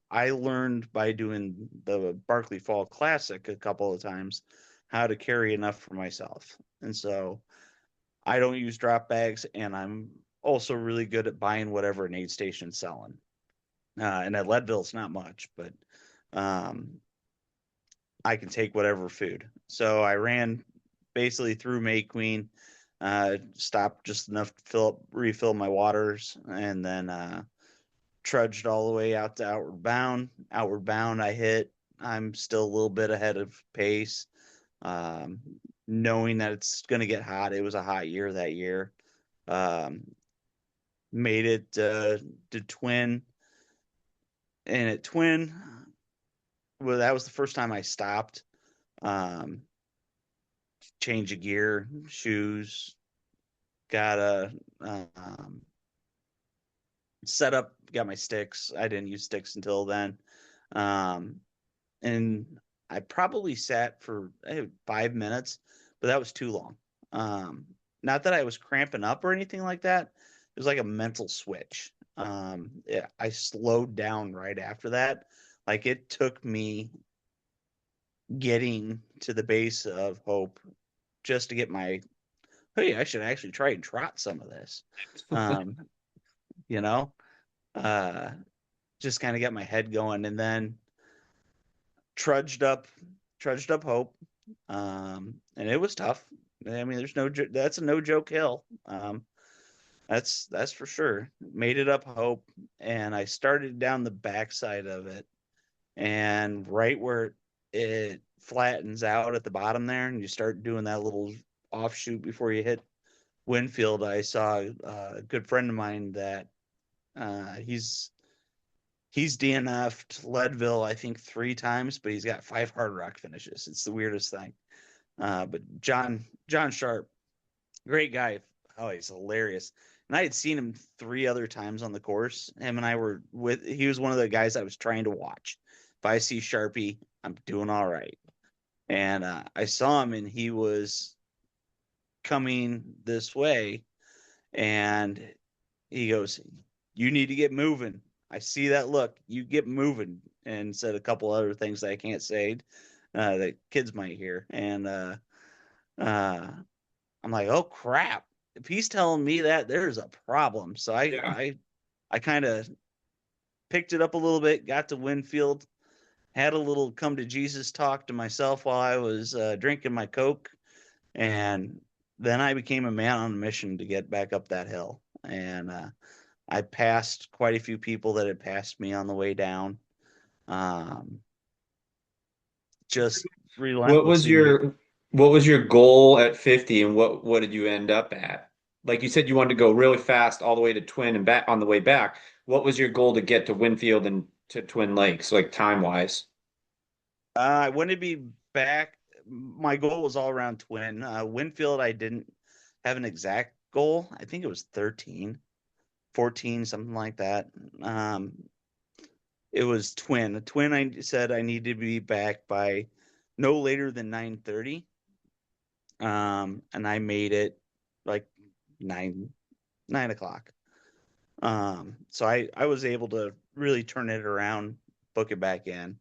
I learned by doing the Barkley Fall Classic a couple of times how to carry enough for myself, and so I don't use drop bags, and I'm also really good at buying whatever an aid station's selling. And at Leadville, it's not much, but um, I can take whatever food. So I ran basically through May Queen, stopped just enough to refill my waters, and then trudged all the way out to Outward Bound. Outward Bound, I'm still a little bit ahead of pace, um, knowing that it's going to get hot. It was a hot year that year. Um, Made it to Twin, and at Twin, well, that was the first time I stopped. Um, Change of gear, shoes, got a set up, got my sticks. I didn't use sticks until then. Um, and I probably sat for 5 minutes, but that was too long. Um, Not that I was cramping up or anything like that. It was like a mental switch. Yeah, I slowed down right after that. Like it took me getting to the base of Hope just to get my, hey, I should actually try and trot some of this. Um, you know, uh, just kind of got my head going, and then trudged up, trudged up Hope, and it was tough. I mean, that's a no joke hill. That's for sure. Made it up Hope, and I started down the backside of it, and right where it flattens out at the bottom there, and you start doing that little offshoot before you hit Winfield. I saw a good friend of mine that he's DNF'd Leadville, I think 3 times, but he's got 5 hard rock finishes. It's the weirdest thing. But John Sharp, great guy. Oh, he's hilarious. And I had seen him 3 other times on the course. Him and I were with. He was one of the guys I was trying to watch. If I see Sharpie, I'm doing all right. And I saw him, and he was coming this way, and he goes, "You need to get moving. I see that look. You get moving." And said a couple other things that I can't say that kids might hear. And uh, I'm like, "Oh crap! If he's telling me that, there's a problem." So Yeah. I kind of picked it up a little bit, got to Winfield, had a little come to Jesus talk to myself while I was drinking my Coke, and then I became a man on a mission to get back up that hill. And I passed quite a few people that had passed me on the way down. Um, just What was relentlessly made. your what was your goal at 50 and what did you end up at? Like you said you wanted to go really fast all the way to Twin and back on the way back. What was your goal to get to Winfield and to Twin Lakes, like time wise? I wanted to be back. My goal was all around Twin. Winfield, I didn't have an exact goal. I think it was 13, 14, something like that. Um, it was Twin. Twin, I said I needed to be back by no later than 9:30. And I made it like 9 o'clock. So I was able to really turn it around, book it back in.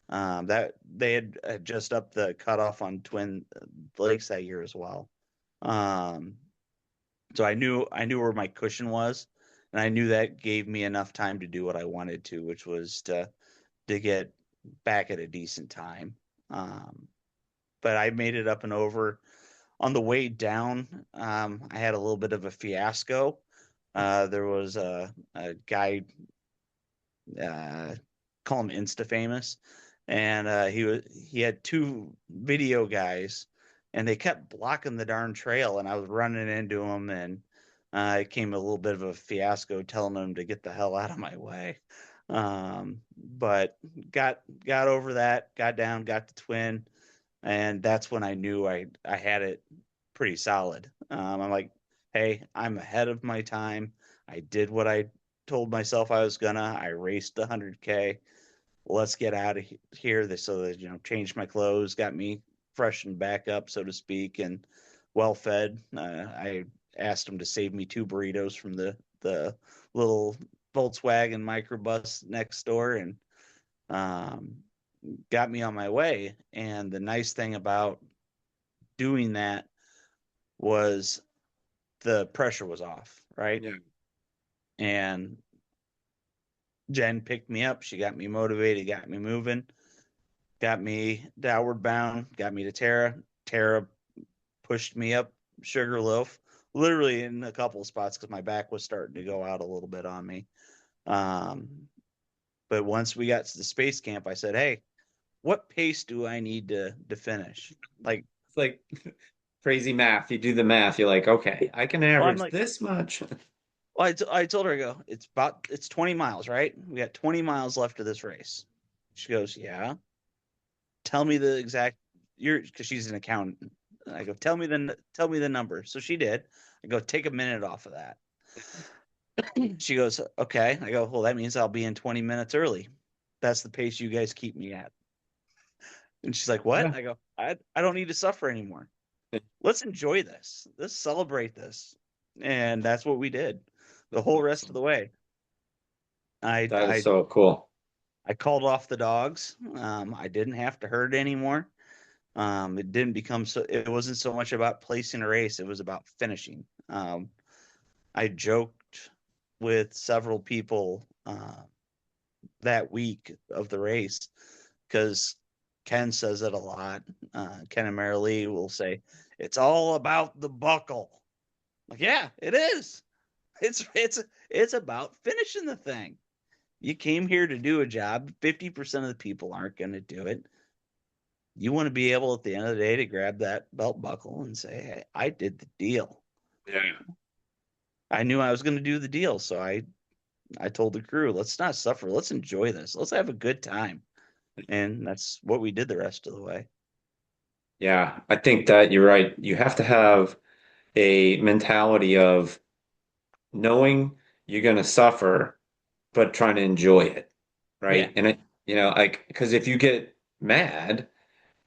That they had just upped the cutoff on Twin Lakes that year as well. Um, so I knew where my cushion was, and I knew that gave me enough time to do what I wanted to, which was to get back at a decent time. Um, but I made it up and over. On the way down, I had a little bit of a fiasco. There was a guy, uh, call him Insta famous, and he had 2 video guys, and they kept blocking the darn trail, and I was running into them, and it came a little bit of a fiasco, telling them to get the hell out of my way. But got over that, got down, got to Twin, and that's when I knew I had it pretty solid. I'm like, hey, I'm ahead of my time. I did what I told myself I was gonna. I raced 100K. let's get out of here. So they, changed my clothes, got me freshened back up, so to speak, and well fed. I asked them to save me 2 burritos from the little Volkswagen microbus next door, and um, got me on my way. And the nice thing about doing that was the pressure was off, right? Yeah. And Jen picked me up. She got me motivated, got me moving, got me downward bound, got me to Tara. Tara pushed me up Sugarloaf, literally in a couple of spots because my back was starting to go out a little bit on me. Um, but once we got to the space camp, I said, "Hey, what pace do I need to finish?" Like, It's like crazy math. You do the math, you're like, okay, I can well, I'm average like, this much. well, I told her, I go, it's 20 miles, right? We got 20 miles left of this race. She goes, yeah. Tell me the exact you're because she's an accountant. I go, tell me the number. So she did. I go, take a minute off of that. She goes, okay. I go, well, that means I'll be in 20 minutes early. That's the pace you guys keep me at. And she's like, what? Yeah. I go, I don't need to suffer anymore. Let's enjoy this. Let's celebrate this. And that's what we did the whole rest of Awesome. the way. I That is I so cool. I called off the dogs. I didn't have to herd anymore. It didn't become so. It wasn't so much about placing a race; it was about finishing. I joked with several people that week of the race because Ken says it a lot. Ken and Mary Lee will say, "It's all about the buckle." Like, yeah, it is. It's about finishing the thing. You came here to do a job. 50% of the people aren't going to do it. You want to be able at the end of the day to grab that belt buckle and say, hey, I did the deal. Yeah. I knew I was going to do the deal. So I told the crew, let's not suffer. Let's enjoy this. Let's have a good time. And that's what we did the rest of the way. Yeah, I think that you're right. You have to have a mentality of knowing you're going to suffer, but trying to enjoy it, Yeah. right? And like, because if you get mad,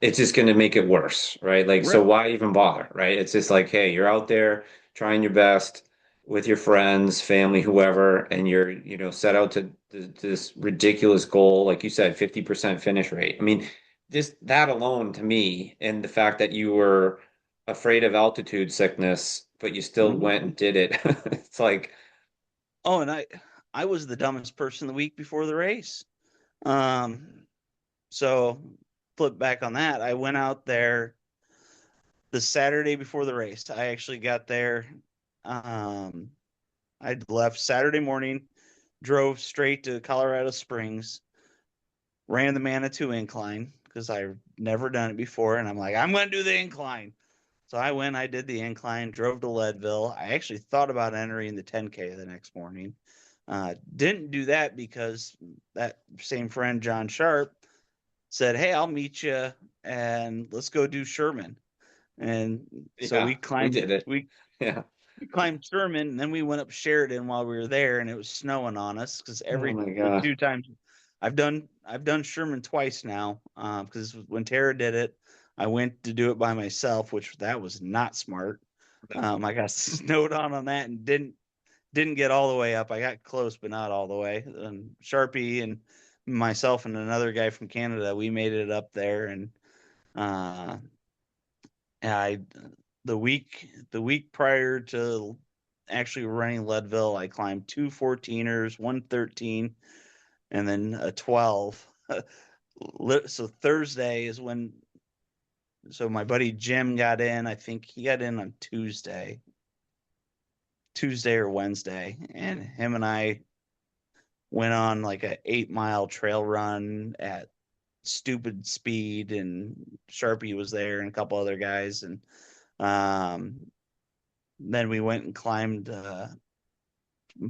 it's just going to make it worse, right? Like, so Right. why even bother, right? It's just like, hey, you're out there trying your best with your friends, family, whoever, and you're, set out to this ridiculous goal, like you said, 50% finish rate. I mean, just that alone to me, and the fact that you were afraid of altitude sickness, but you still Mm-hmm. went and did it. It's like, Oh, and I was the dumbest person the week before the race. Um, so flip back on that. I went out there the Saturday before the race. I actually got there. Um, I left Saturday morning, drove straight to Colorado Springs, ran the Manitou incline because I've never done it before. And I'm like, I'm going to do the incline. So I went, I did the incline, drove to Leadville. I actually thought about entering the 10K the next morning. Didn't do that because that same friend, John Sharp, said, hey, I'll meet you and let's go do Sherman. And so yeah, we did it. Yeah. we climbed Sherman, and then we went up Sheridan while we were there, and it was snowing on us because Oh every my the God. 2 times I've done Sherman twice now. Because when Tara did it, I went to do it by myself, which that was not smart. I got snowed on that and didn't get all the way up. I got close, but not all the way. And Sharpie and myself and another guy from Canada, we made it up there, and uh, I the week prior to actually running Leadville, I climbed 2 14ers, 113, and then a 12. So Thursday is when so my buddy Jim got in. I think he got in on Tuesday or Wednesday, and him and I went on like a 8 mile trail run at stupid speed, and Sharpie was there and a couple other guys, and um, then we went and climbed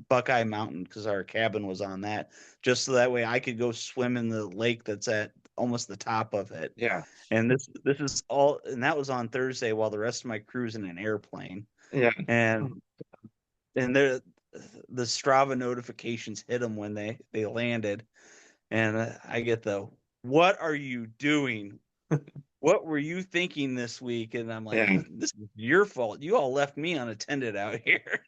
Buckeye Mountain because our cabin was on that, just so that way I could go swim in the lake that's at almost the top of it. Yeah. And this is all, and that was on Thursday while the rest of my crew's in an airplane. Yeah. And and the Strava notifications hit them when they landed, And I get the, what are you doing? What were you thinking this week? And I'm like, Yeah. this is your fault. You all left me unattended out here.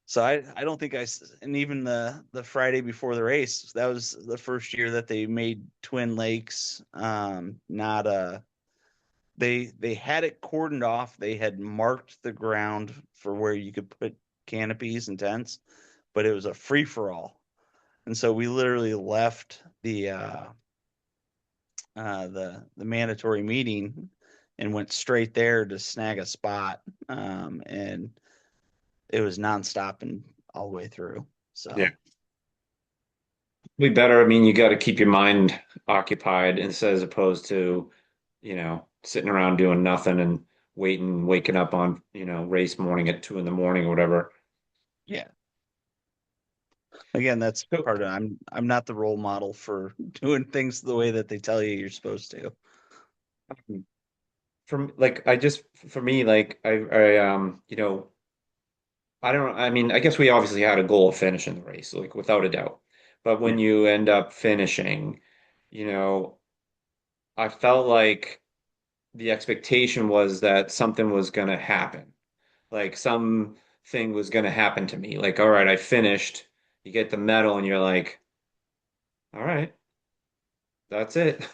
So I don't think and even the Friday before the race, that was the first year that they made Twin Lakes. Not they had it cordoned off. They had marked the ground for where you could put canopies and tents, but it was a free for all. And so we literally left the mandatory meeting and went straight there to snag a spot. And it was nonstop and all the way through. Yeah. So Be better. I mean, you got to keep your mind occupied instead as opposed to, sitting around doing nothing and waking up on, race morning at 2 in the morning or whatever. yeah, again, that's So part of I'm not the role model for doing things the way that they tell you you're supposed to. for me, like I don't, I mean, I guess we obviously had a goal of finishing the race, like without a doubt. But when Yeah. you end up finishing, you know, I felt like the expectation was that something was going to happen. Like something was going to happen to me. Like, all right, I finished. You get the medal and you're like, all right, that's it.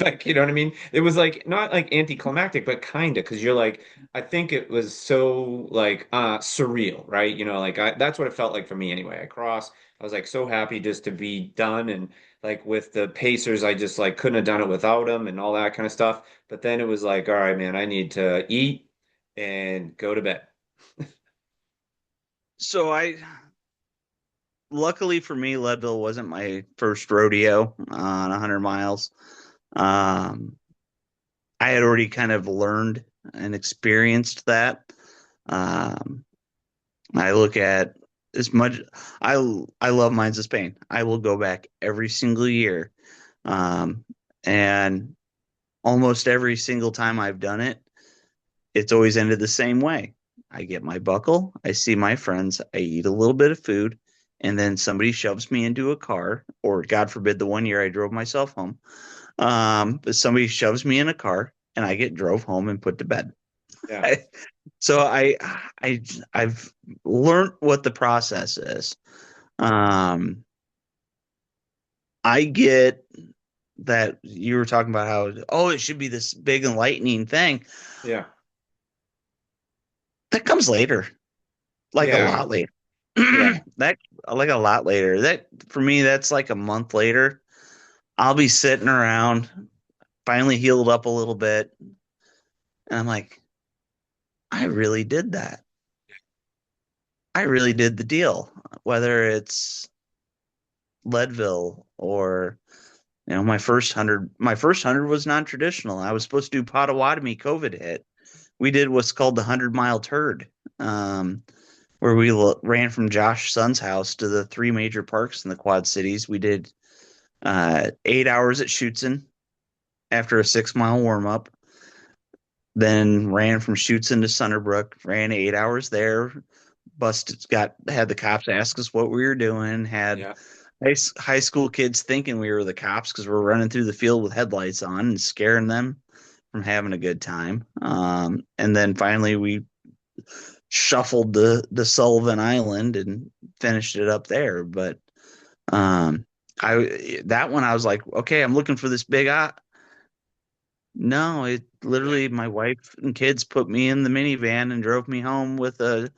Like, you know what I mean? It was like not like anticlimactic, but kind of because you're like, I think it was so like surreal, right? Like that's what it felt like for me anyway. I was like so happy just to be done and like with the Pacers, I just like couldn't have done it without them and all that kind of stuff. But then it was like, all right, man, I need to eat and go to bed. So luckily for me, Leadville wasn't my first rodeo on 100 miles. Um, I had already kind of learned and experienced that. Um, I look at as much I I love Mines of Spain. I will go back every single year. Um, and almost every single time I've done it, it's always ended the same way. I get my buckle, I see my friends, I eat a little bit of food, and then somebody shoves me into a car, or God forbid, the one year I drove myself home. But somebody shoves me in a car and I get drove home and put to bed. Yeah. So I I've learned what the process is. Um, I get that you were talking about how, oh, it should be this big enlightening thing. Yeah. That comes later, like a Yeah. lot later. Yeah. That like a lot later. That for me, that's like a month later. I'll be sitting around, finally healed up a little bit, and I'm like, I really did that. I really did the deal. Whether it's Leadville or my first 100 was non-traditional. I was supposed to do Potawatomi. COVID hit. We did what's called the 100-mile turd, where we ran from Josh Son's house to the three major parks in the Quad Cities. We did 8 hours at Schuetzen after a 6 mile warm up, then ran from Schuetzen to Sunderbrook, ran 8 hours there. Busted, had the cops ask us what we were doing, had Yeah. high school kids thinking we were the cops because we're running through the field with headlights on and scaring them from having a good time. And then finally we shuffled the Sullivan Island and finished it up there. But I that one I was like, okay, I'm looking for this big eye. No, it Yeah. literally my wife and kids put me in the minivan and drove me home with a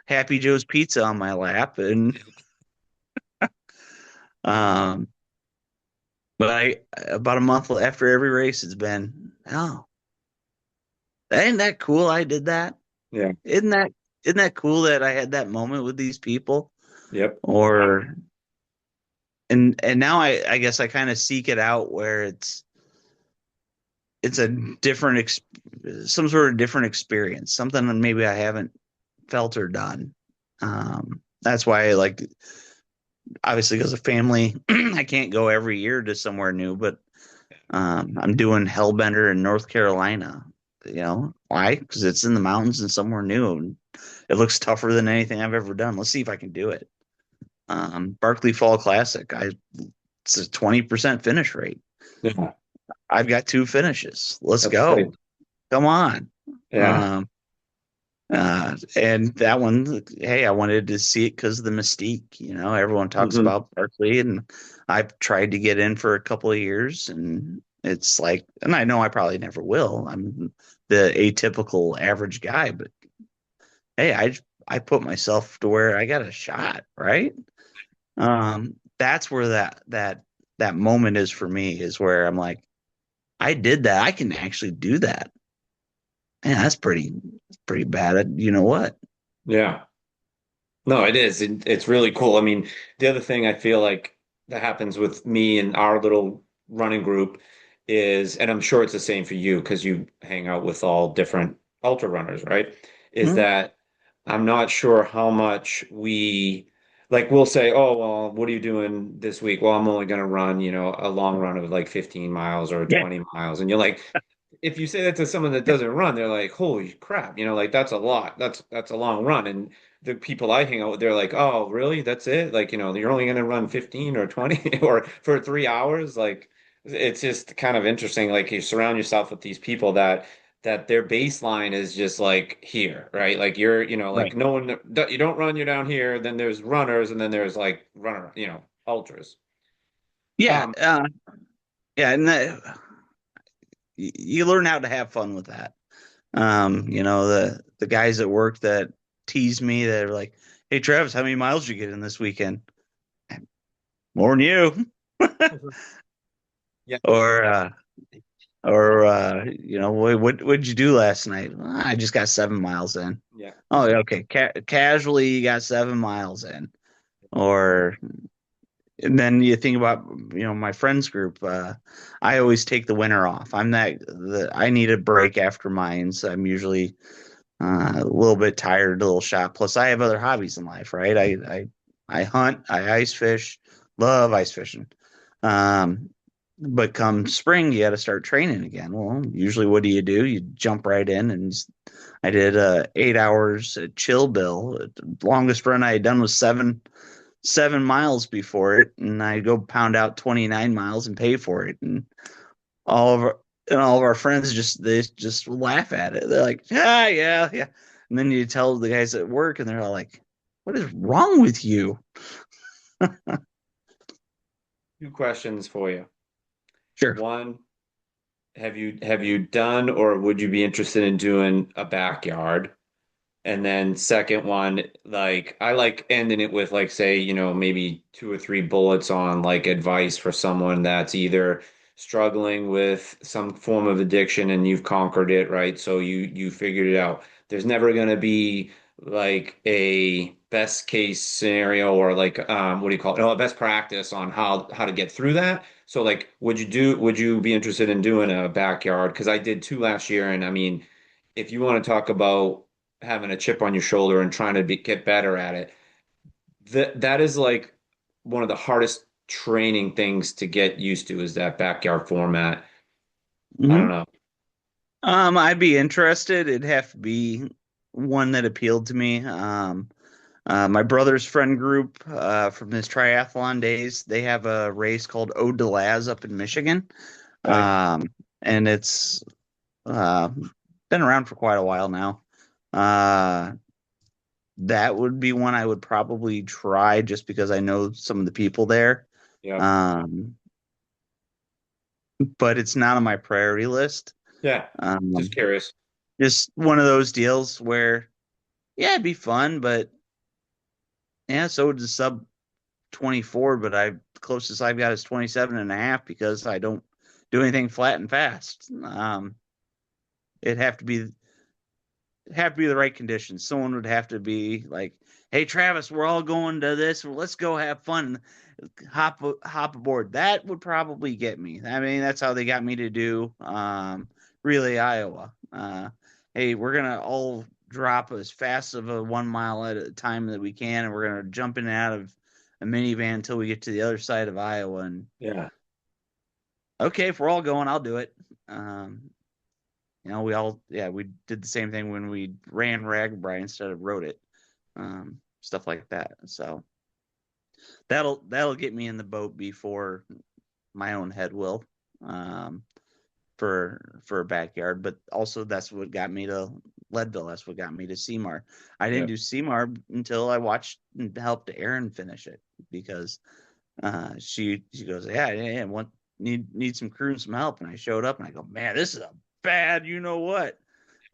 Happy Joe's pizza on my lap. And um but I about a month after every race it's been, oh, ain't that cool I did that? Yeah. Isn't that isn't that cool that I had that moment with these people? Yep. Or and now I guess I kind of seek it out where it's a different some sort of different experience, something that maybe I haven't felt or done. That's why like obviously because of family, I can't go every year to somewhere new, but I'm doing Hellbender in North Carolina. Why? Because it's in the mountains and somewhere new, and it looks tougher than anything I've ever done. Let's see if I can do it. Barkley Fall Classic. It's a 20% finish rate. Yeah, I've got two finishes. Let's that's great. go. Come on. Yeah. Um, and that one, hey, I wanted to see it because of the mystique. Everyone talks Hmm. about Barkley, and I've tried to get in for a couple of years, and it's like, and I know I probably never will. I'm the atypical average guy, but hey, I put myself to where I got a shot, right? That's where that moment is for me, is where I'm like, I did that. I can actually do that. Man, that's pretty bad at you know what? Yeah. No, it is. It's really cool. I mean, the other thing I feel like that happens with me and our little running group is, and I'm sure it's the same for you because you hang out with all different ultra runners, right? Is Hmm? that I'm not sure how much we like we'll say, oh, well, what are you doing this week? Well, I'm only going to run, a long run of like 15 miles or Yeah, 20 miles. And you're like, if you say that to someone that doesn't run, they're like, holy crap, like that's a lot. That's a long run. And the people I hang out with, they're like, oh, really? That's it? Like, you're only going to run 15 or 20 or for 3 hours. Like, it's just kind of interesting. Like, you surround yourself with these people that their baseline is just like here, right? Like, like right. no one, you don't run, you're down here. Then there's runners, and then there's like runner, ultras. Yeah, Um, yeah, and you learn how to have fun with that. The guys at work that tease me, that are like, "Hey, Travis, how many miles did you get in this weekend?" More than you. yeah, Or what'd you do last night? "Well, I just got 7 miles in." yeah, Oh, yeah, okay. Casually, you got 7 miles in. Or And then you think about, my friends group. I always take the winter off. I need a break after mine, so I'm usually a little bit tired, a little shot. Plus, I have other hobbies in life, right? I hunt, I ice fish, love ice fishing. Um, but come spring, you got to start training again. Well, usually, what do? You jump right in, and I did 8 hours at Chill Bill. The longest run I had done was 7 miles before it, and I go pound out 29 miles and pay for it, and all of our all of our friends they just laugh at it. They're like, "Ah, yeah, yeah," and then you tell the guys at work, and they're all like, "What is wrong with you?" two questions for you. Sure. One, have you done or would you be interested in doing a backyard? And then second one, like I like ending it with like say, maybe two or three bullets on like advice for someone that's either struggling with some form of addiction and you've conquered it, right? So you figured it out. There's never going to be like a best case scenario or like what do you call it? Oh, a best practice on how to get through that. So like would you be interested in doing a backyard? Because I did two last year and I mean, if you want to talk about having a chip on your shoulder and trying to get better at it. That is like one of the hardest training things to get used to is that backyard format. I don't Hmm. know. I'd be interested. It'd have to be one that appealed to me. My brother's friend group from his triathlon days, they have a race called Ode to Laz up in Michigan. Okay. Um, and it's uh, been around for quite a while now. Uh, that would be one I would probably try just because I know some of the people there. Yeah. Um, but it's not on my priority list. Yeah. Just Um, curious. just one of those deals where, yeah, it'd be fun, but yeah, so would the sub 24, but the closest I've got is 27 and a half because I don't do anything flat and fast. It'd have to be the right conditions. Someone would have to be like, "Hey, Travis, we're all going to this. Let's go have fun. Hop aboard." That would probably get me. I mean, that's how they got me to do Relay Iowa. Hey, we're gonna all drop as fast of a 1 mile at a time that we can, and we're gonna jump in and out of a minivan until we get to the other side of Iowa. And Yeah. okay, if we're all going, I'll do it. Um, we did the same thing when we ran Ragbri instead of rode it, stuff like that. So, That'll get me in the boat before my own head will, um, for a backyard. But also that's what got me to Leadville. That's what got me to Seymour. I didn't Yeah. do Seymour until I watched and helped Erin finish it because she goes, yeah, yeah, yeah, want need some crew and some help. And I showed up and I go, man, this is a bad, you know what?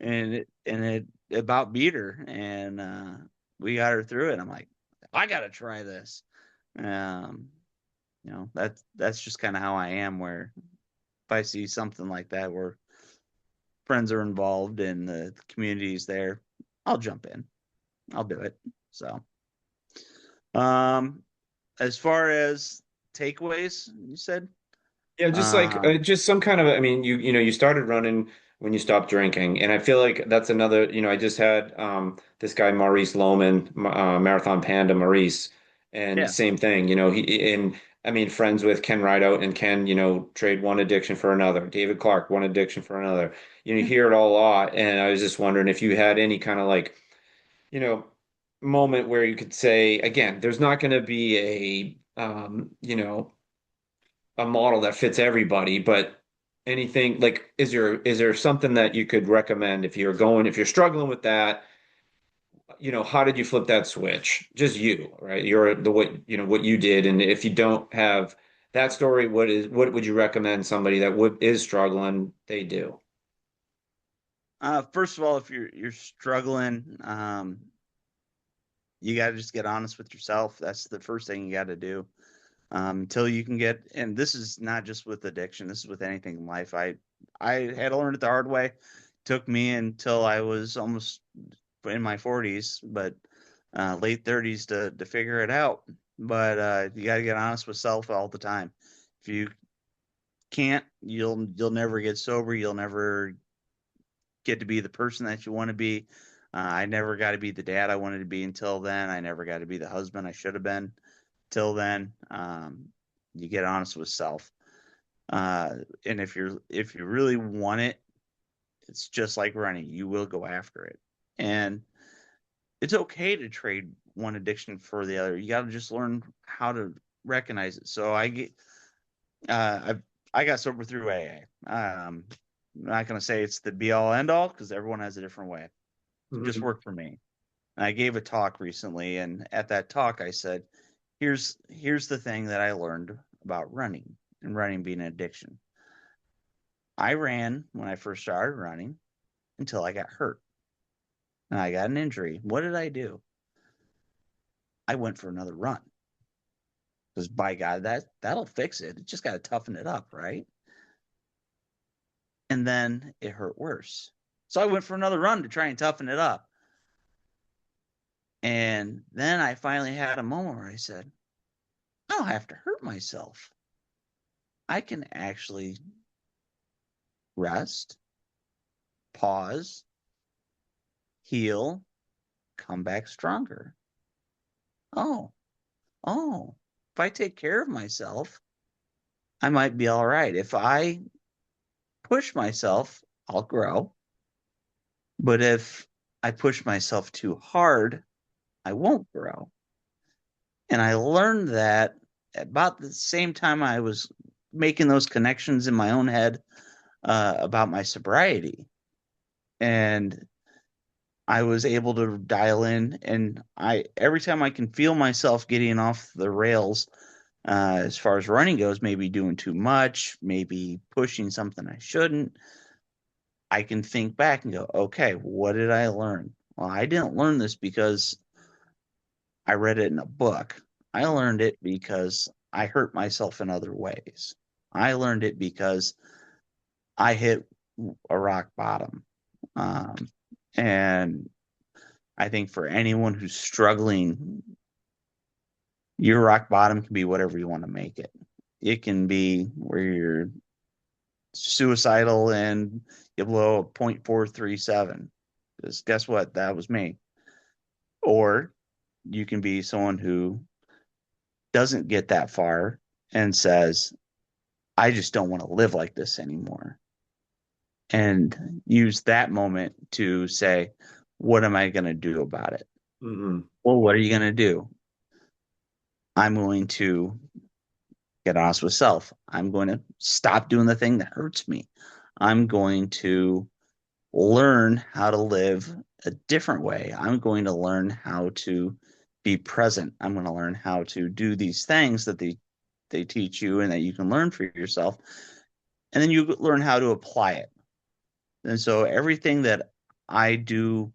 And it about beat her, and we got her through it. I'm like, I gotta try this. Um, that's just kind of how I am. Where if I see something like that where friends are involved and the community's there, I'll jump in. I'll do it. So, um, as far as takeaways, you said, Yeah, just like um, just some kind of, I mean, you started running when you stopped drinking, and I feel like that's another, I just had this guy Maurice Lohman, Marathon Panda Maurice, and yeah, same thing, he and I mean friends with Ken Rideout, and Ken, trade one addiction for another. David Clark, one addiction for another. You hear it all a lot, and I was just wondering if you had any kind of like, you know, moment where you could say, again, there's not going to be a model that fits everybody, but anything like is there something that you could recommend if you're struggling with that, how did you flip that switch? Just you, right? You're the what you did, and if you don't have that story, what would you recommend somebody that would is struggling they do? first of all, if you're struggling, you got to just get honest with yourself. That's the first thing you got to do. Until you can get, and this is not just with addiction, this is with anything in life. I had to learn it the hard way. Took me until I was almost in my 40s, but late 30s to figure it out. But you got to get honest with self all the time. If you can't, you'll never get sober. You'll never get to be the person that you want to be. I never got to be the dad I wanted to be until then. I never got to be the husband I should have been till then. You get honest with self. And if you really want it, it's just like running. You will go after it. And it's okay to trade one addiction for the other. You got to just learn how to recognize it. So uh, I got sober through AA. I'm not gonna say it's the be all end all because everyone has a different way. It just Mhm. worked for me. And I gave a talk recently, and at that talk, I said, "Here's the thing that I learned about running and running being an addiction. I ran when I first started running until I got hurt and I got an injury. What did I do? I went for another run because by God, that'll fix it. It just got to toughen it up, right? And then it hurt worse. So I went for another run to try and toughen it up. And then I finally had a moment where I said, I don't have to hurt myself. I can actually rest, pause, heal, come back stronger. Oh, oh, if I take care of myself, I might be all right. If I push myself, I'll grow. But if I push myself too hard, I won't grow. And I learned that about the same time I was making those connections in my own head about my sobriety. And I was able to dial in, and I every time I can feel myself getting off the rails, as far as running goes, maybe doing too much, maybe pushing something I shouldn't, I can think back and go, okay, what did I learn? Well, I didn't learn this because I read it in a book. I learned it because I hurt myself in other ways. I learned it because I hit a rock bottom. Um, and I think for anyone who's struggling, your rock bottom can be whatever you want to make it. It can be where you're suicidal and you blow a .437. Because guess what? That was me. Or you can be someone who doesn't get that far and says, I just don't want to live like this anymore. And use that moment to say, what am I going to do about it? Mhm. Well, what are you going to do? I'm going to get honest with self. I'm going to stop doing the thing that hurts me. I'm going to learn how to live a different way. I'm going to learn how to be present. I'm going to learn how to do these things that they teach you and that you can learn for yourself. And then you learn how to apply it. And so everything that I do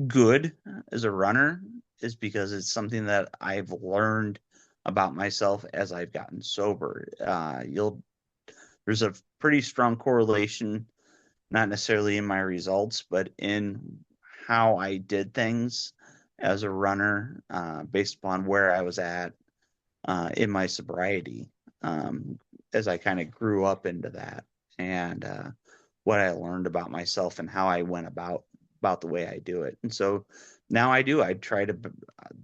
good as a runner is because it's something that I've learned about myself as I've gotten sober. You'll There's a pretty strong correlation, not necessarily in my results, but in how I did things as a runner, based upon where I was at in my sobriety, um, as I kind of grew up into that, and what I learned about myself and how I went about the way I do it. And so now I do. I try to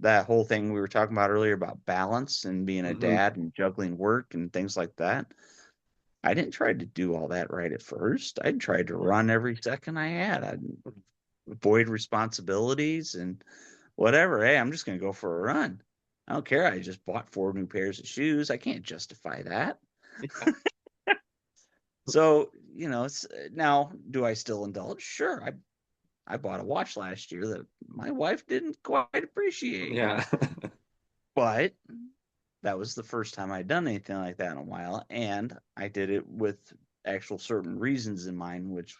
that whole thing we were talking about earlier about balance and being a Hmm. dad and juggling work and things like that. I didn't try to do all that right at first. I tried to run every second I had. I'd avoid responsibilities and whatever. Hey, I'm just going to go for a run. I don't care. I just bought 4 new pairs of shoes. I can't justify that. So, now do I still indulge? Sure. I bought a watch last year that my wife didn't quite appreciate, Yeah. but that was the first time I'd done anything like that in a while. And I did it with actual certain reasons in mind, which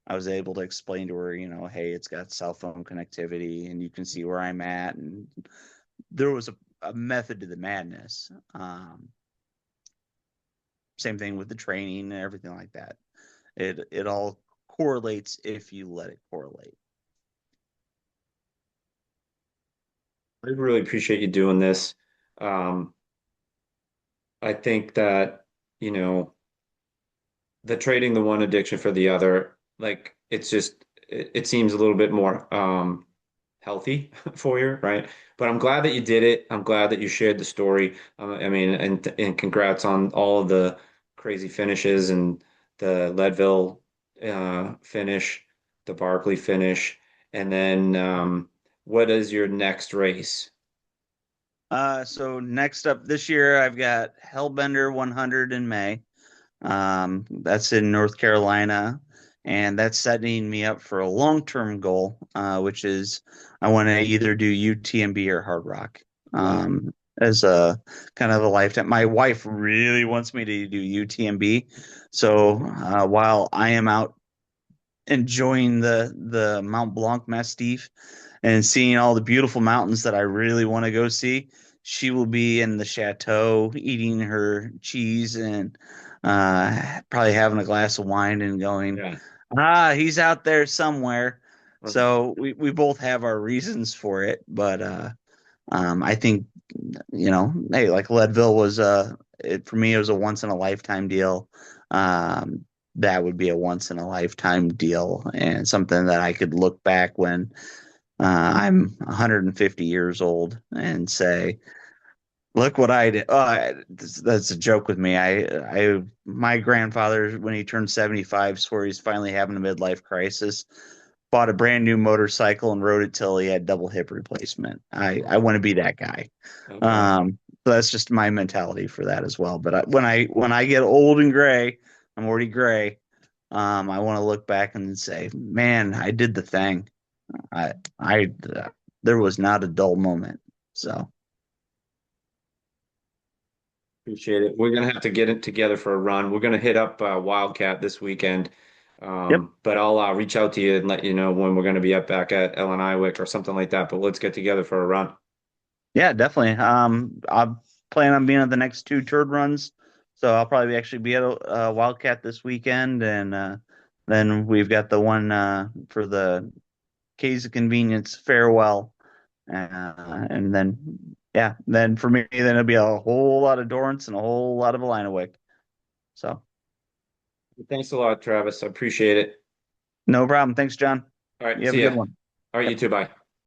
I was able to explain to her, hey, it's got cell phone connectivity and you can see where I'm at. And there was a method to the madness. Same thing with the training and everything like that. It all correlates if you let it correlate. I really appreciate you doing this. Um, I think that, you know, the trading the one addiction for the other, like it's just it seems a little bit more healthy for you, right? But I'm glad that you did it. I'm glad that you shared the story. I mean, and congrats on all of the crazy finishes and the Leadville finish, the Barkley finish, and then what is your next race? So next up this year, I've got Hellbender 100 in May. That's in North Carolina, and that's setting me up for a long-term goal, which is I want to either do UTMB or Hard Rock, Wow. as a kind of a lifetime. My wife really wants me to do UTMB, so while I am out enjoying the Mount Blanc Massif and seeing all the beautiful mountains that I really want to go see, she will be in the chateau eating her cheese and probably having a glass of wine and going, Yeah. he's out there somewhere. So we both have our reasons for it, but I think hey, like Leadville was for me it was a once in a lifetime deal. Um, that would be a once in a lifetime deal and something that I could look back when I'm 150 years old and say, look what I did. That's a joke with me. My grandfather, when he turned 75, swore he's finally having a midlife crisis. Bought a brand new motorcycle and rode it till he had double hip replacement. I want to be that guy. Okay. So that's just my mentality for that as well. But when I get old and gray, I'm already gray. I want to look back and say, man, I did the thing. I there was not a dull moment. So Appreciate it. We're gonna have to get it together for a run. We're gonna hit up Wildcat this weekend. yep. But I'll reach out to you and let you know when we're gonna be up back at Ellen Iwick or something like that. But let's get together for a run. Yeah, definitely. I plan on being at the next two turd runs, so I'll probably actually be at Wildcat this weekend, and then we've got the one for the Cays of Convenience farewell, and then yeah, then for me, then it'll be a whole lot of Dorrance and a whole lot of Wick. So Thanks a lot, Travis. I appreciate it. no problem. Thanks, John. All right, You have a see ya. good one. All right, you Yep. too. Bye.